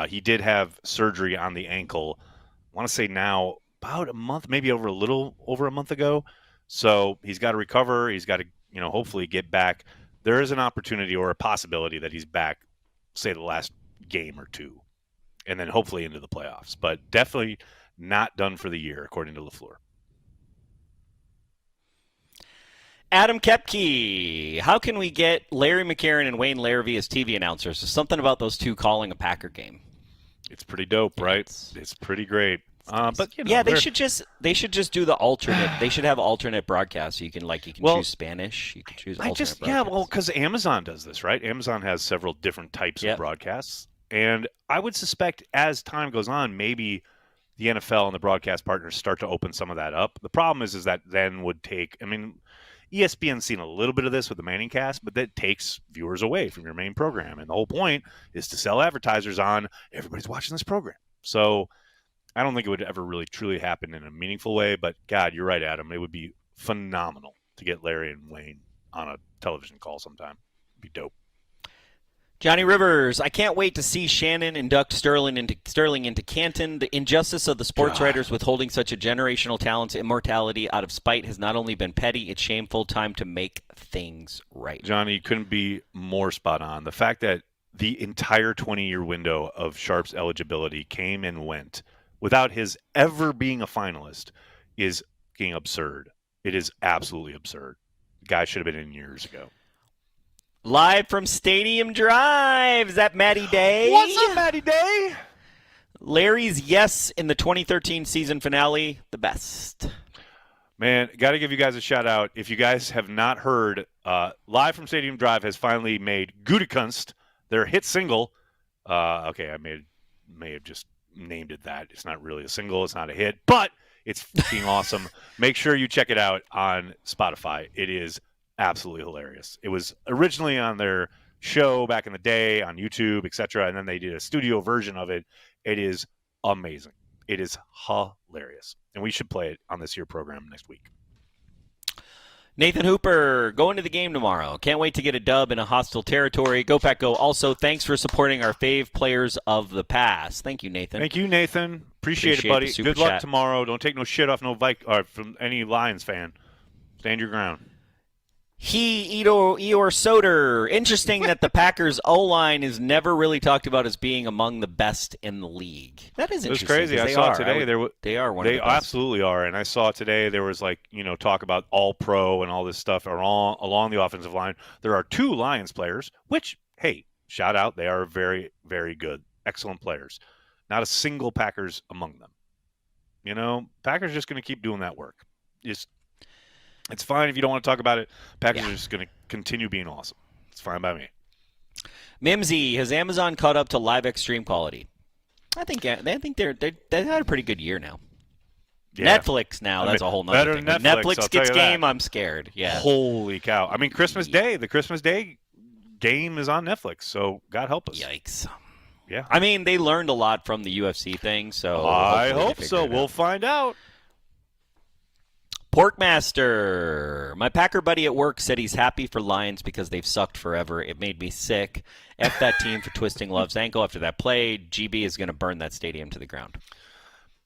He did have surgery on the ankle, I want to say now about a month, maybe over a month ago. So he's got to recover. He's got to, hopefully get back. There is an opportunity or a possibility that he's back, say, the last game or two, and then hopefully into the playoffs. But definitely not done for the year, according to LaFleur. Adam Kepke, how can we get Larry McCarron and Wayne Larrivee as TV announcers? There's something about those two calling a Packer game. It's pretty dope, right? It's pretty great. But they should just do the alternate. They should have alternate broadcasts. So you can choose Spanish. You can choose alternate broadcasts. Because Amazon does this, right? Amazon has several different types of broadcasts, and I would suspect as time goes on, maybe the NFL and the broadcast partners start to open some of that up. The problem is that then would take. I mean, ESPN's seen a little bit of this with the Manning cast, but that takes viewers away from your main program, and the whole point is to sell advertisers on everybody's watching this program. So I don't think it would ever really truly happen in a meaningful way, but God, you're right, Adam. It would be phenomenal to get Larry and Wayne on a television call sometime. It'd be dope. Johnny Rivers, I can't wait to see Shannon induct Sterling into Canton. The injustice of the sports writers withholding such a generational talent to immortality out of spite has not only been petty, it's shameful. Time to make things right. Johnny, you couldn't be more spot on. The fact that the entire 20-year window of Sharp's eligibility came and went without his ever being a finalist is fucking absurd. It is absolutely absurd. The guy should have been in years ago. Live from Stadium Drive, is that Matty Day? What's up, Matty Day? Larry's yes in the 2013 season finale, the best. Man, got to give you guys a shout out. If you guys have not heard, Live from Stadium Drive has finally made Gutekunst their hit single. Okay, I may have just named it that. It's not really a single. It's not a hit, but it's fucking awesome. Make sure you check it out on Spotify. It is absolutely hilarious. It was originally on their show back in the day on YouTube, etc., and then they did a studio version of it. It is amazing. It is hilarious, and we should play it on this here program next week. Nathan Hooper, going to the game tomorrow. Can't wait to get a dub in a hostile territory. Go Pack Go. Also, thanks for supporting our fave players of the past. Thank you, Nathan. Thank you, Nathan. Appreciate it, buddy. Good luck tomorrow. Don't take no shit off from any Lions fan. Stand your ground. Eeyore Soder. Interesting that the Packers O-line is never really talked about as being among the best in the league. That is interesting. It was crazy. I saw today they are one of the best. They absolutely are. And I saw today there was talk about all-pro and all this stuff along the offensive line. There are 2 Lions players, which, hey, shout out. They are very, very good. Excellent players. Not a single Packers among them. Packers are just going to keep doing that work. It's fine if you don't want to talk about it. Packers are just going to continue being awesome. It's fine by me. Mimsy, has Amazon caught up to live extreme quality? I think they had a pretty good year now. Yeah. Netflix now, that's a whole nother thing. Netflix gets game, I'm scared. Yeah. Holy cow. I mean, Christmas Day, the Christmas Day game is on Netflix, so God help us. Yikes. Yeah. I mean, they learned a lot from the UFC thing, so I hope so. We'll find out. Porkmaster, my Packer buddy at work said he's happy for Lions because they've sucked forever. It made me sick. F that team for twisting Love's ankle after that play. GB is going to burn that stadium to the ground.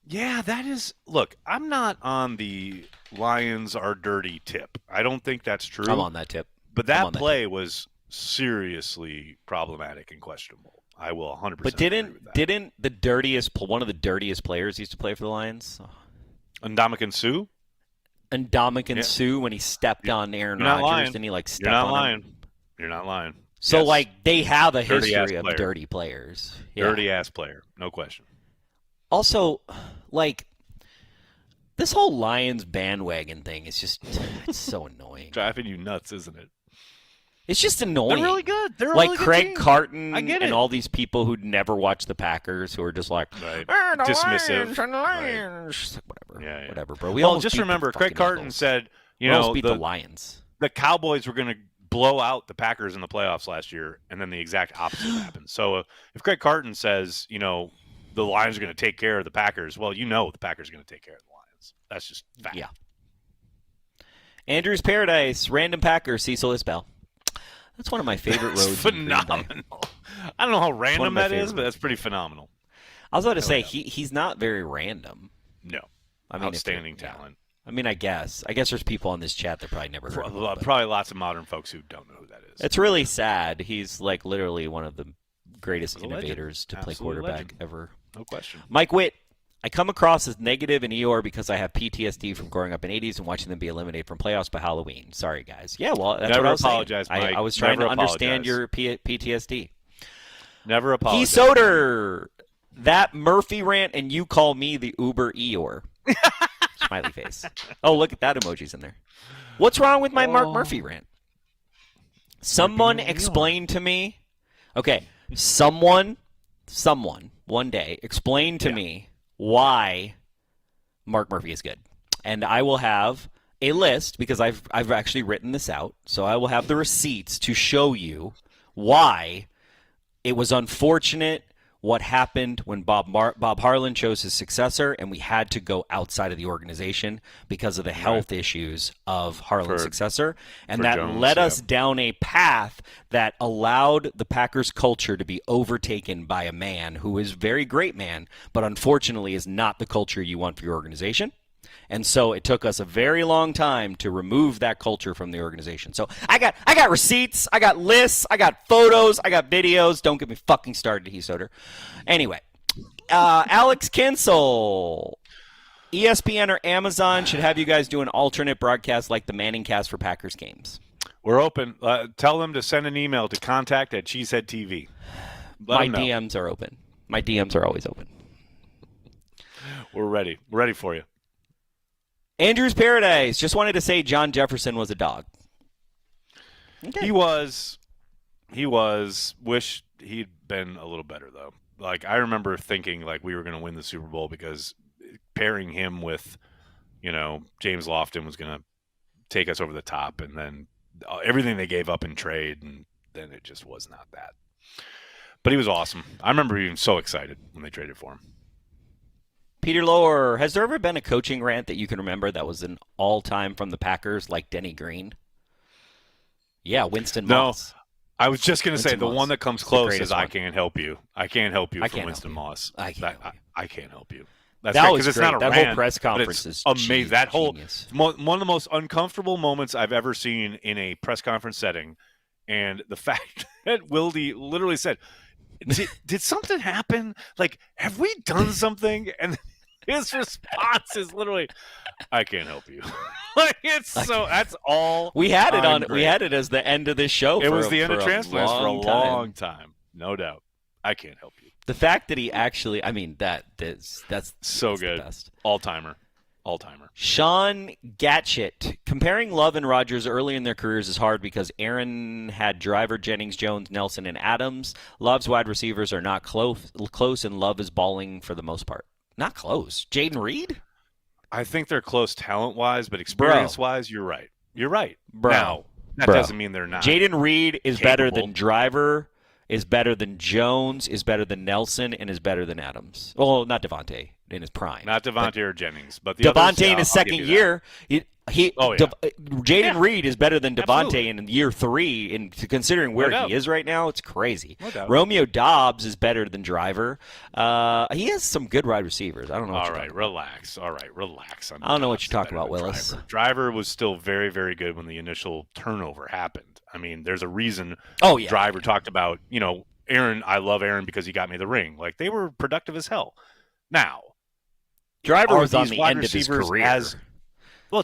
Yeah, that is. Look, I'm not on the Lions are dirty tip. I don't think that's true. I'm on that tip. But that play was seriously problematic and questionable. I will 100%. But didn't one of the dirtiest players used to play for the Lions? Ndamukong Suh? Ndamukong Suh when he stepped on Aaron Rodgers, and he stepped on him. You're not lying. So they have a history of dirty players. Yeah. Dirty ass player, no question. Also, this whole Lions bandwagon thing is just it's so annoying. Driving you nuts, isn't it? It's just annoying. They're really good. They're a like really good Craig team. Carton I get and it. all these people who'd never watched the Packers who are just like, Right. the Dismissive. Lions and the Right. Lions. Just like, whatever. Yeah. Whatever, bro. We Well, all just beat the remember, Craig fucking Carton Eagles. said, We almost beat the Lions. the Cowboys were going to blow out the Packers in the playoffs last year, and then the exact opposite happened. So if Craig Carton says, the Lions are going to take care of the Packers, well, the Packers are going to take care of the Lions. That's just fact. Yeah. Andrew's Paradise, random Packer, Cecil Isbell. That's one of my favorite roads. It's phenomenal. I don't know how random that is, but that's pretty phenomenal. I was about to say, he's not very random. No. I mean, outstanding talent. I mean, I guess there's people on this chat that probably never heard of him. Probably lots of modern folks who don't know who that is. It's really sad. He's like literally one of the greatest He's a legend. innovators to play Absolute quarterback legend. ever. No question. Mike Witt, I come across as negative in Eeyore because I have PTSD from growing up in 80s and watching them be eliminated from playoffs by Halloween. Sorry, guys. Yeah, well, that's Never what I was apologize, saying. Mike. I was trying Never to understand apologize. your PTSD. Never apologize. He Soder, that Murphy rant, and you call me the Uber Eeyore. Smiley face. Oh, look at that emoji's in there. What's wrong with my Mark Murphy rant? Someone explain to me. Okay, someone one day explain to me why Mark Murphy is good. And I will have a list because I've actually written this out. So I will have the receipts to show you why it was unfortunate what happened when Bob Harlan chose his successor, and we had to go outside of the organization because of the health issues of Harlan's successor. And that Jones, led us down a path that allowed the Packers culture to be overtaken by a man who is a very great man, but unfortunately is not the culture you want for your organization. And so it took us a very long time to remove that culture from the organization. So I got receipts, I got lists, I got photos, I got videos. Don't get me fucking started, Heath Soder. Anyway, Alex Kinsel. ESPN or Amazon should have you guys do an alternate broadcast like the Manning cast for Packers games. We're open. Tell them to send an email to contact@cheeseheadtv. My DMs are open. My DMs are always open. We're ready. We're ready for you. Andrew's Paradise. Just wanted to say John Jefferson was a dog. Okay. He was. Wish he'd been a little better, though. Like, I remember thinking, like, we were going to win the Super Bowl because pairing him with, James Lofton was going to take us over the top. And then everything they gave up in trade, and then it just was not that. But he was awesome. I remember being so excited when they traded for him. Peter Lower, has there ever been a coaching rant that you can remember that was an all-time from the Packers, like Denny Green? Yeah, Winston Moss. No, I was just going to say the one that comes close is I one. can't help you. I can't help you from Winston help you. Moss. I can't help you. I can't help you. That's That right, was 'cause it's great. not a That rant, whole press but conference it's is amazing. That whole genius. one of the most uncomfortable moments I've ever seen in a press conference setting, and the fact that Wildy literally said, "Did something happen? Like, have we done something?" And his response is literally, "I can't help you." Like, that's all. We had it on. Great. We had it as the end of this show. It was the end of Transplants for a long time. time, no doubt. I can't help you. The fact that he actually, that's So good. The best. All-timer. Sean Gatchett. Comparing Love and Rodgers early in their careers is hard because Aaron had Driver, Jennings, Jones, Nelson, and Adams. Love's wide receivers are not close, and Love is balling for the most part. Not close. Jaden Reed? I think they're close talent-wise, but experience-wise, you're right. You're right. Bro. Now, that doesn't mean they're not. Jaden Reed is capable. better than Driver, is better than Jones, is better than Nelson, and is better than Adams. Well, not Devontae in his prime. Not Devontae or Jennings, but the others, Devontae in his I'll give second you that. year, Oh, yeah. Jaden Reed is better than Devontae Absolutely. in year 3. And considering where doubt. he is right now, it's crazy. No doubt. Romeo Dobbs is better than Driver. He has some good wide receivers. I don't know. What All you're right, talking about. relax. All right, relax. I don't know what you're talking about, Willis. Driver was still very, very good when the initial turnover happened. I mean, there's a reason Oh, yeah. Driver talked about, Aaron, I love Aaron because he got me the ring. Like, they were productive as hell. Now, Driver are was on these the wide end of his receivers career. Well,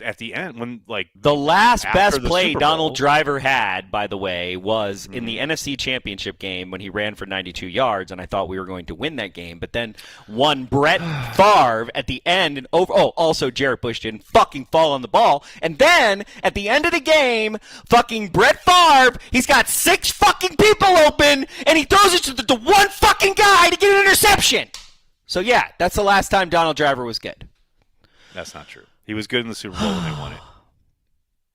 at the end when the last best the play Super Bowl, Donald Driver had, by the way, was in the NFC Championship game when he ran for 92 yards, and I thought we were going to win that game. But then one Brett Favre at the end, and also Jarrett Bush didn't fucking fall on the ball. And then at the end of the game, fucking Brett Favre, he's got 6 fucking people open, and he throws it to the one fucking guy to get an interception. So yeah, that's the last time Donald Driver was good. That's not true. He was good in the Super Bowl when they won it.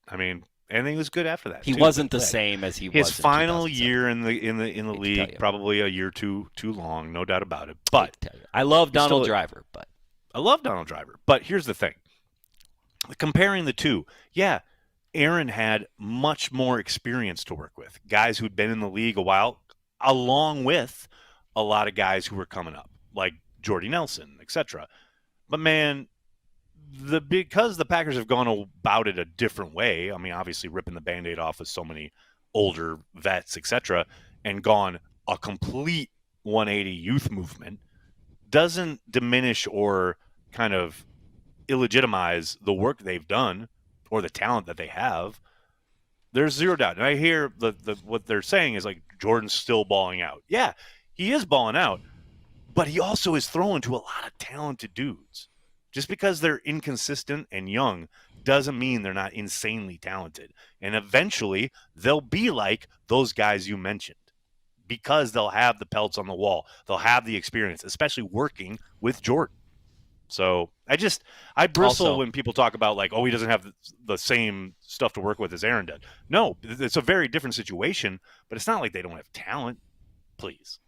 I mean, and he was good after that. He wasn't the same as he was. His final year in the league, probably a year too long, no doubt about it. But I love Donald Driver, but I love Donald Driver. But here's the thing: comparing the two, yeah, Aaron had much more experience to work with, guys who'd been in the league a while, along with a lot of guys who were coming up, like Jordy Nelson, etc. But man, because the Packers have gone about it a different way, I mean, obviously ripping the Band-Aid off with so many older vets, etc., and gone a complete 180 youth movement, doesn't diminish or kind of illegitimize the work they've done or the talent that they have. There's zero doubt. And I hear what they're saying is like Jordan's still balling out. Yeah, he is balling out, but he also is throwing to a lot of talented dudes. Just because they're inconsistent and young doesn't mean they're not insanely talented. And eventually, they'll be like those guys you mentioned because they'll have the pelts on the wall. They'll have the experience, especially working with Jordan. So I bristle when people talk about like, oh, he doesn't have the same stuff to work with as Aaron did. No, it's a very different situation, but it's not like they don't have talent. Please.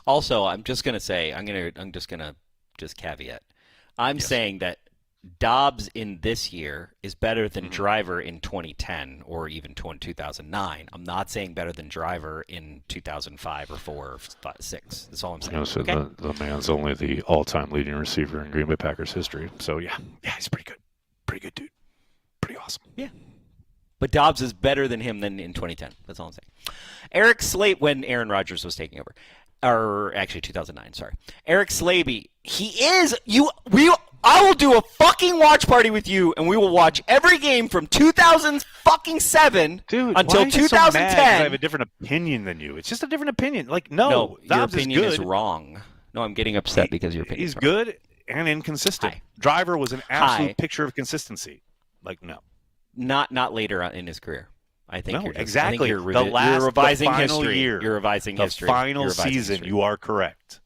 Also, I'm just going to say, I'm just going to caveat. I'm saying that Dobbs in this year is better than Driver in 2010 or even 2009. I'm not saying better than Driver in 2005 or 4 or 5, 6. That's all I'm saying. So okay? the man's only the all-time leading receiver in Green Bay Packers history. So, yeah, he's pretty good. Pretty good dude. Pretty awesome. Yeah. But Dobbs is better than him than in 2010. That's all I'm saying. Eric Slate, when Aaron Rodgers was taking over. Or actually 2009, sorry. Eric Slaby, I will do a fucking watch party with you, and we will watch every game from 2007 until 2010. So mad I have a different opinion than you. It's just a different opinion. Like, no, your opinion is wrong. No, I'm getting upset because your opinion is wrong. He's good and inconsistent. Driver was an absolute picture of consistency. Like, no. Not later on in his career. I think you're exactly. I think you're revising history. Year, you're revising history. The final season, you are correct.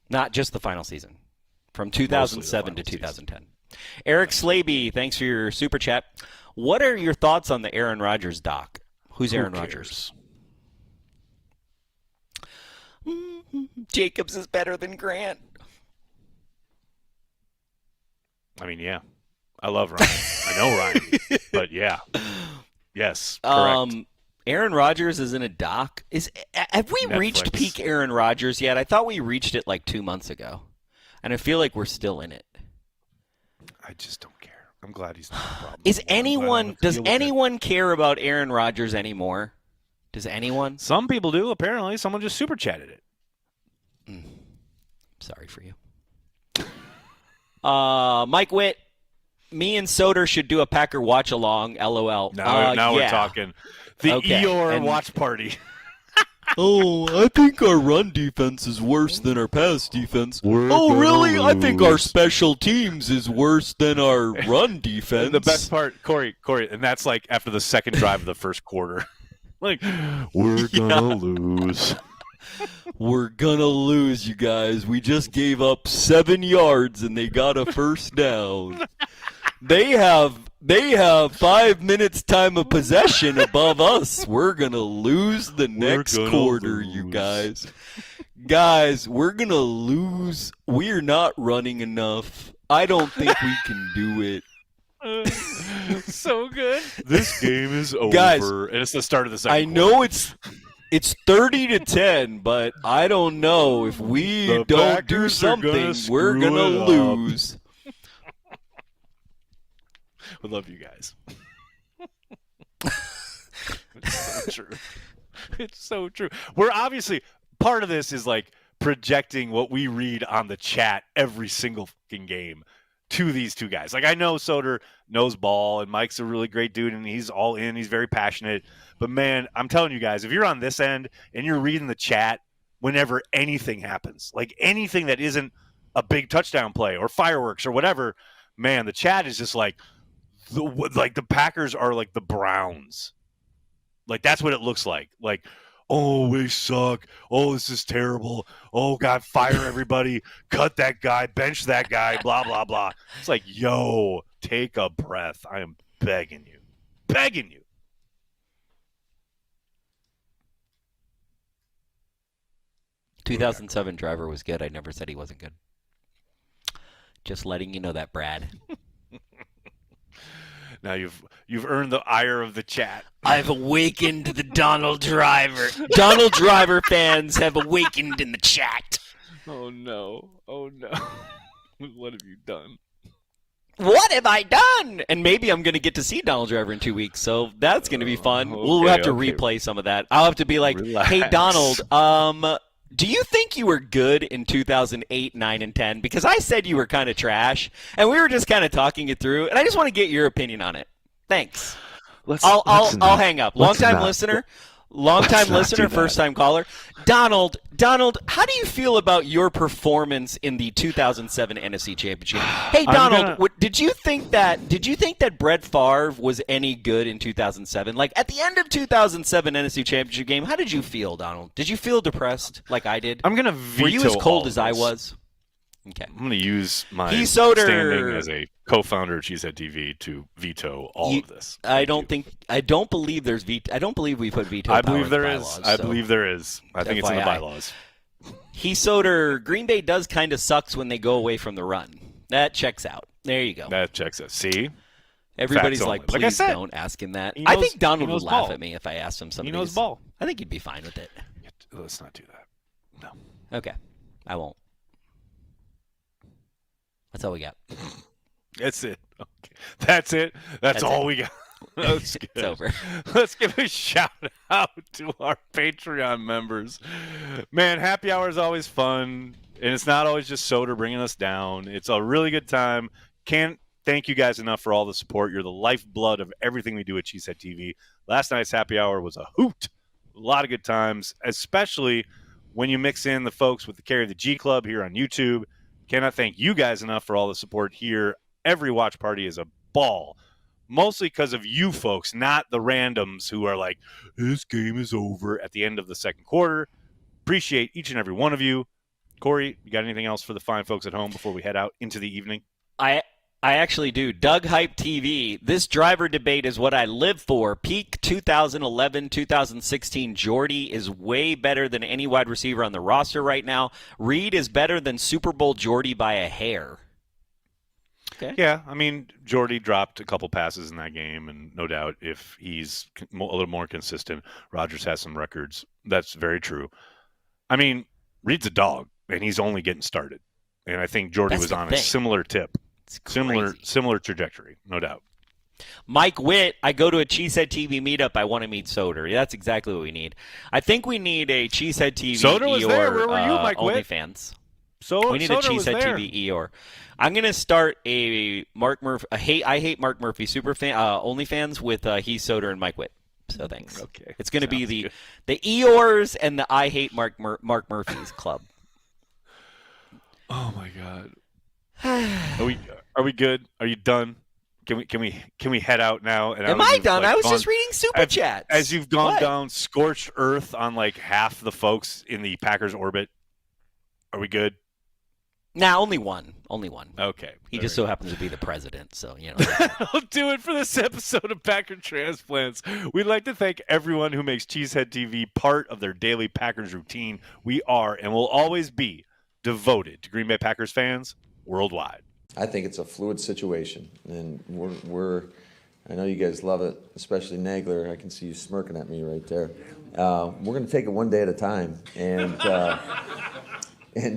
Not just the final season. From 2007 to 2010. Eric Slaby, thanks for your super chat. What are your thoughts on the Aaron Rodgers doc? Who's Aaron Rodgers? Jacobs is better than Grant. I mean, yeah. I love Ryan. I know Ryan. But yeah. Yes, correct. Aaron Rodgers is in a doc. Have we Netflix. Reached peak Aaron Rodgers yet? I thought we reached it like 2 months ago. And I feel like we're still in it. I just don't care. I'm glad he's not a problem. Does anyone care about Aaron Rodgers anymore? Does anyone? Some people do, apparently. Someone just super chatted it. Sorry for you. Mike Witt, me and Soder should do a Packer watch along, LOL. Now we're talking. The Eeyore watch party. I think our run defense is worse than our pass defense. Really? I think our special teams is worse than our run defense. And the best part, Corey, and that's like after the second drive of the first quarter. Like, we're gonna lose. We're gonna lose, you guys. We just gave up 7 yards and they got a first down. They have 5 minutes time of possession above us. We're going to lose the next quarter, you guys. Guys, we're going to lose. We're not running enough. I don't think we can do it. So good. This game is over. Guys, and it's the start of the second I know it's 30-10, but I don't know. If we don't do something, we're going to lose. We love you guys. It's so true. It's so true. We're obviously, part of this is like projecting what we read on the chat every single fucking game to these two guys. Like, I know Soder knows ball, and Mike's a really great dude, and he's all in. He's very passionate. But, man, I'm telling you guys, if you're on this end and you're reading the chat whenever anything happens, like anything that isn't a big touchdown play or fireworks or whatever, man, the chat is just like the Packers are like the Browns. Like, that's what it looks like. Like, oh, we suck. Oh, this is terrible. Oh, God, fire everybody. Cut that guy. Bench that guy. Blah, blah, blah. It's like, yo, take a breath. I am begging you. Begging you. "2007 driver was good. I never said he wasn't good. Just letting you know that, Brad." Now you've earned the ire of the chat. I've awakened the Donald Driver. Donald Driver fans have awakened in the chat. Oh, no. Oh, no. What have you done? What have I done? And maybe I'm going to get to see Donald Driver in 2 weeks, so that's going to be fun. We'll have to replay some of that. I'll have to be like, Relax. "Hey, Donald, do you think you were good in 2008, 9, and 10? Because I said you were kind of trash, and we were just kind of talking it through, and I just want to get your opinion on it. Thanks." I'll hang up. Long-time listener, first-time caller. Donald, how do you feel about your performance in the 2007 NFC Championship? Hey, Donald, did you think that Brett Favre was any good in 2007? Like, at the end of 2007 NFC Championship game, how did you feel, Donald? Did you feel depressed like I did? I'm going to veto. Were you as cold as I this. was? Okay. I'm going to use my Soder, standing as a co-founder of Cheesehead TV to veto all of this. I don't believe there's veto. I don't believe we put veto. I believe there is. I believe there is. I think it's in the bylaws. Soder, Green Bay does kind of sucks when they go away from the run. That checks out. There you go. That checks out. See? Everybody's Facts like, only. please like don't ask him that. Knows, I think Donald would laugh ball. at me if I asked him something. He knows ball. I think he'd be fine with it. Let's not do that. No. Okay. I won't. That's all we got. That's it. Okay. That's it. That's all we got. That's good. It's over. Let's give a shout out to our Patreon members. Man, happy hour is always fun, and it's not always just Soder bringing us down. It's a really good time. Can't thank you guys enough for all the support. You're the lifeblood of everything we do at Cheesehead TV. Last night's happy hour was a hoot. A lot of good times, especially when you mix in the folks with the Carry the G Club here on YouTube. Cannot thank you guys enough for all the support here. Every watch party is a ball, mostly because of you folks, not the randoms who are like, this game is over at the end of the second quarter. Appreciate each and every one of you. Corey, you got anything else for the fine folks at home before we head out into the evening? I actually do. Doug Hype TV. This driver debate is what I live for. Peak 2011, 2016. Jordy is way better than any wide receiver on the roster right now. Reed is better than Super Bowl Jordy by a hair. Okay. Yeah, I mean, Jordy dropped a couple passes in that game, and no doubt if he's a little more consistent, Rodgers has some records. That's very true. I mean, Reed's a dog, and he's only getting started. And I think Jordy was on a similar tip. Similar trajectory, no doubt. Mike Witt, I go to a Cheesehead TV meetup. I want to meet Soder. That's exactly what we need. I think we need a Cheesehead TV Soder was there. Where were you, Mike Witt? OnlyFans. We need Soder a Cheesehead TV Eeyore. I'm gonna start a Mark Murphy. I hate Mark Murphy super fan OnlyFans with Heath Soder and Mike Witt. So thanks. Okay. It's gonna be the Eeyores and the I hate Mark Murphy's club. Oh my God. Are we good? Are you done? Can we head out now? And Am I done? I was just reading super chats. As you've gone down scorched earth on like half the folks in the Packers orbit. Are we good? Nah, only one. Only one. Okay. He just so happens to be the president, so you know. That'll do it for this episode of Packer Transplants. We'd like to thank everyone who makes Cheesehead TV part of their daily Packers routine. We are and will always be devoted to Green Bay Packers fans worldwide. I think it's a fluid situation, and we're I know you guys love it, especially Nagler. I can see you smirking at me right there. We're going to take it one day at a time, and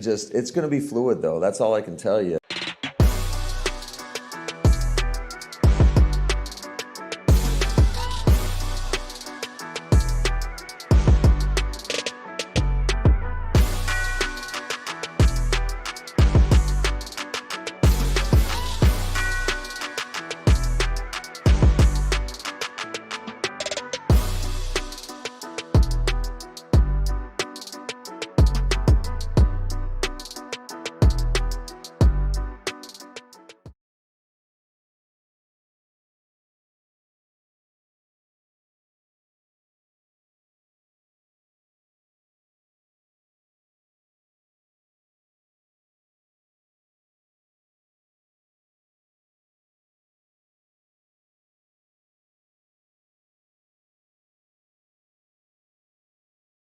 just it's going to be fluid, though. That's all I can tell you.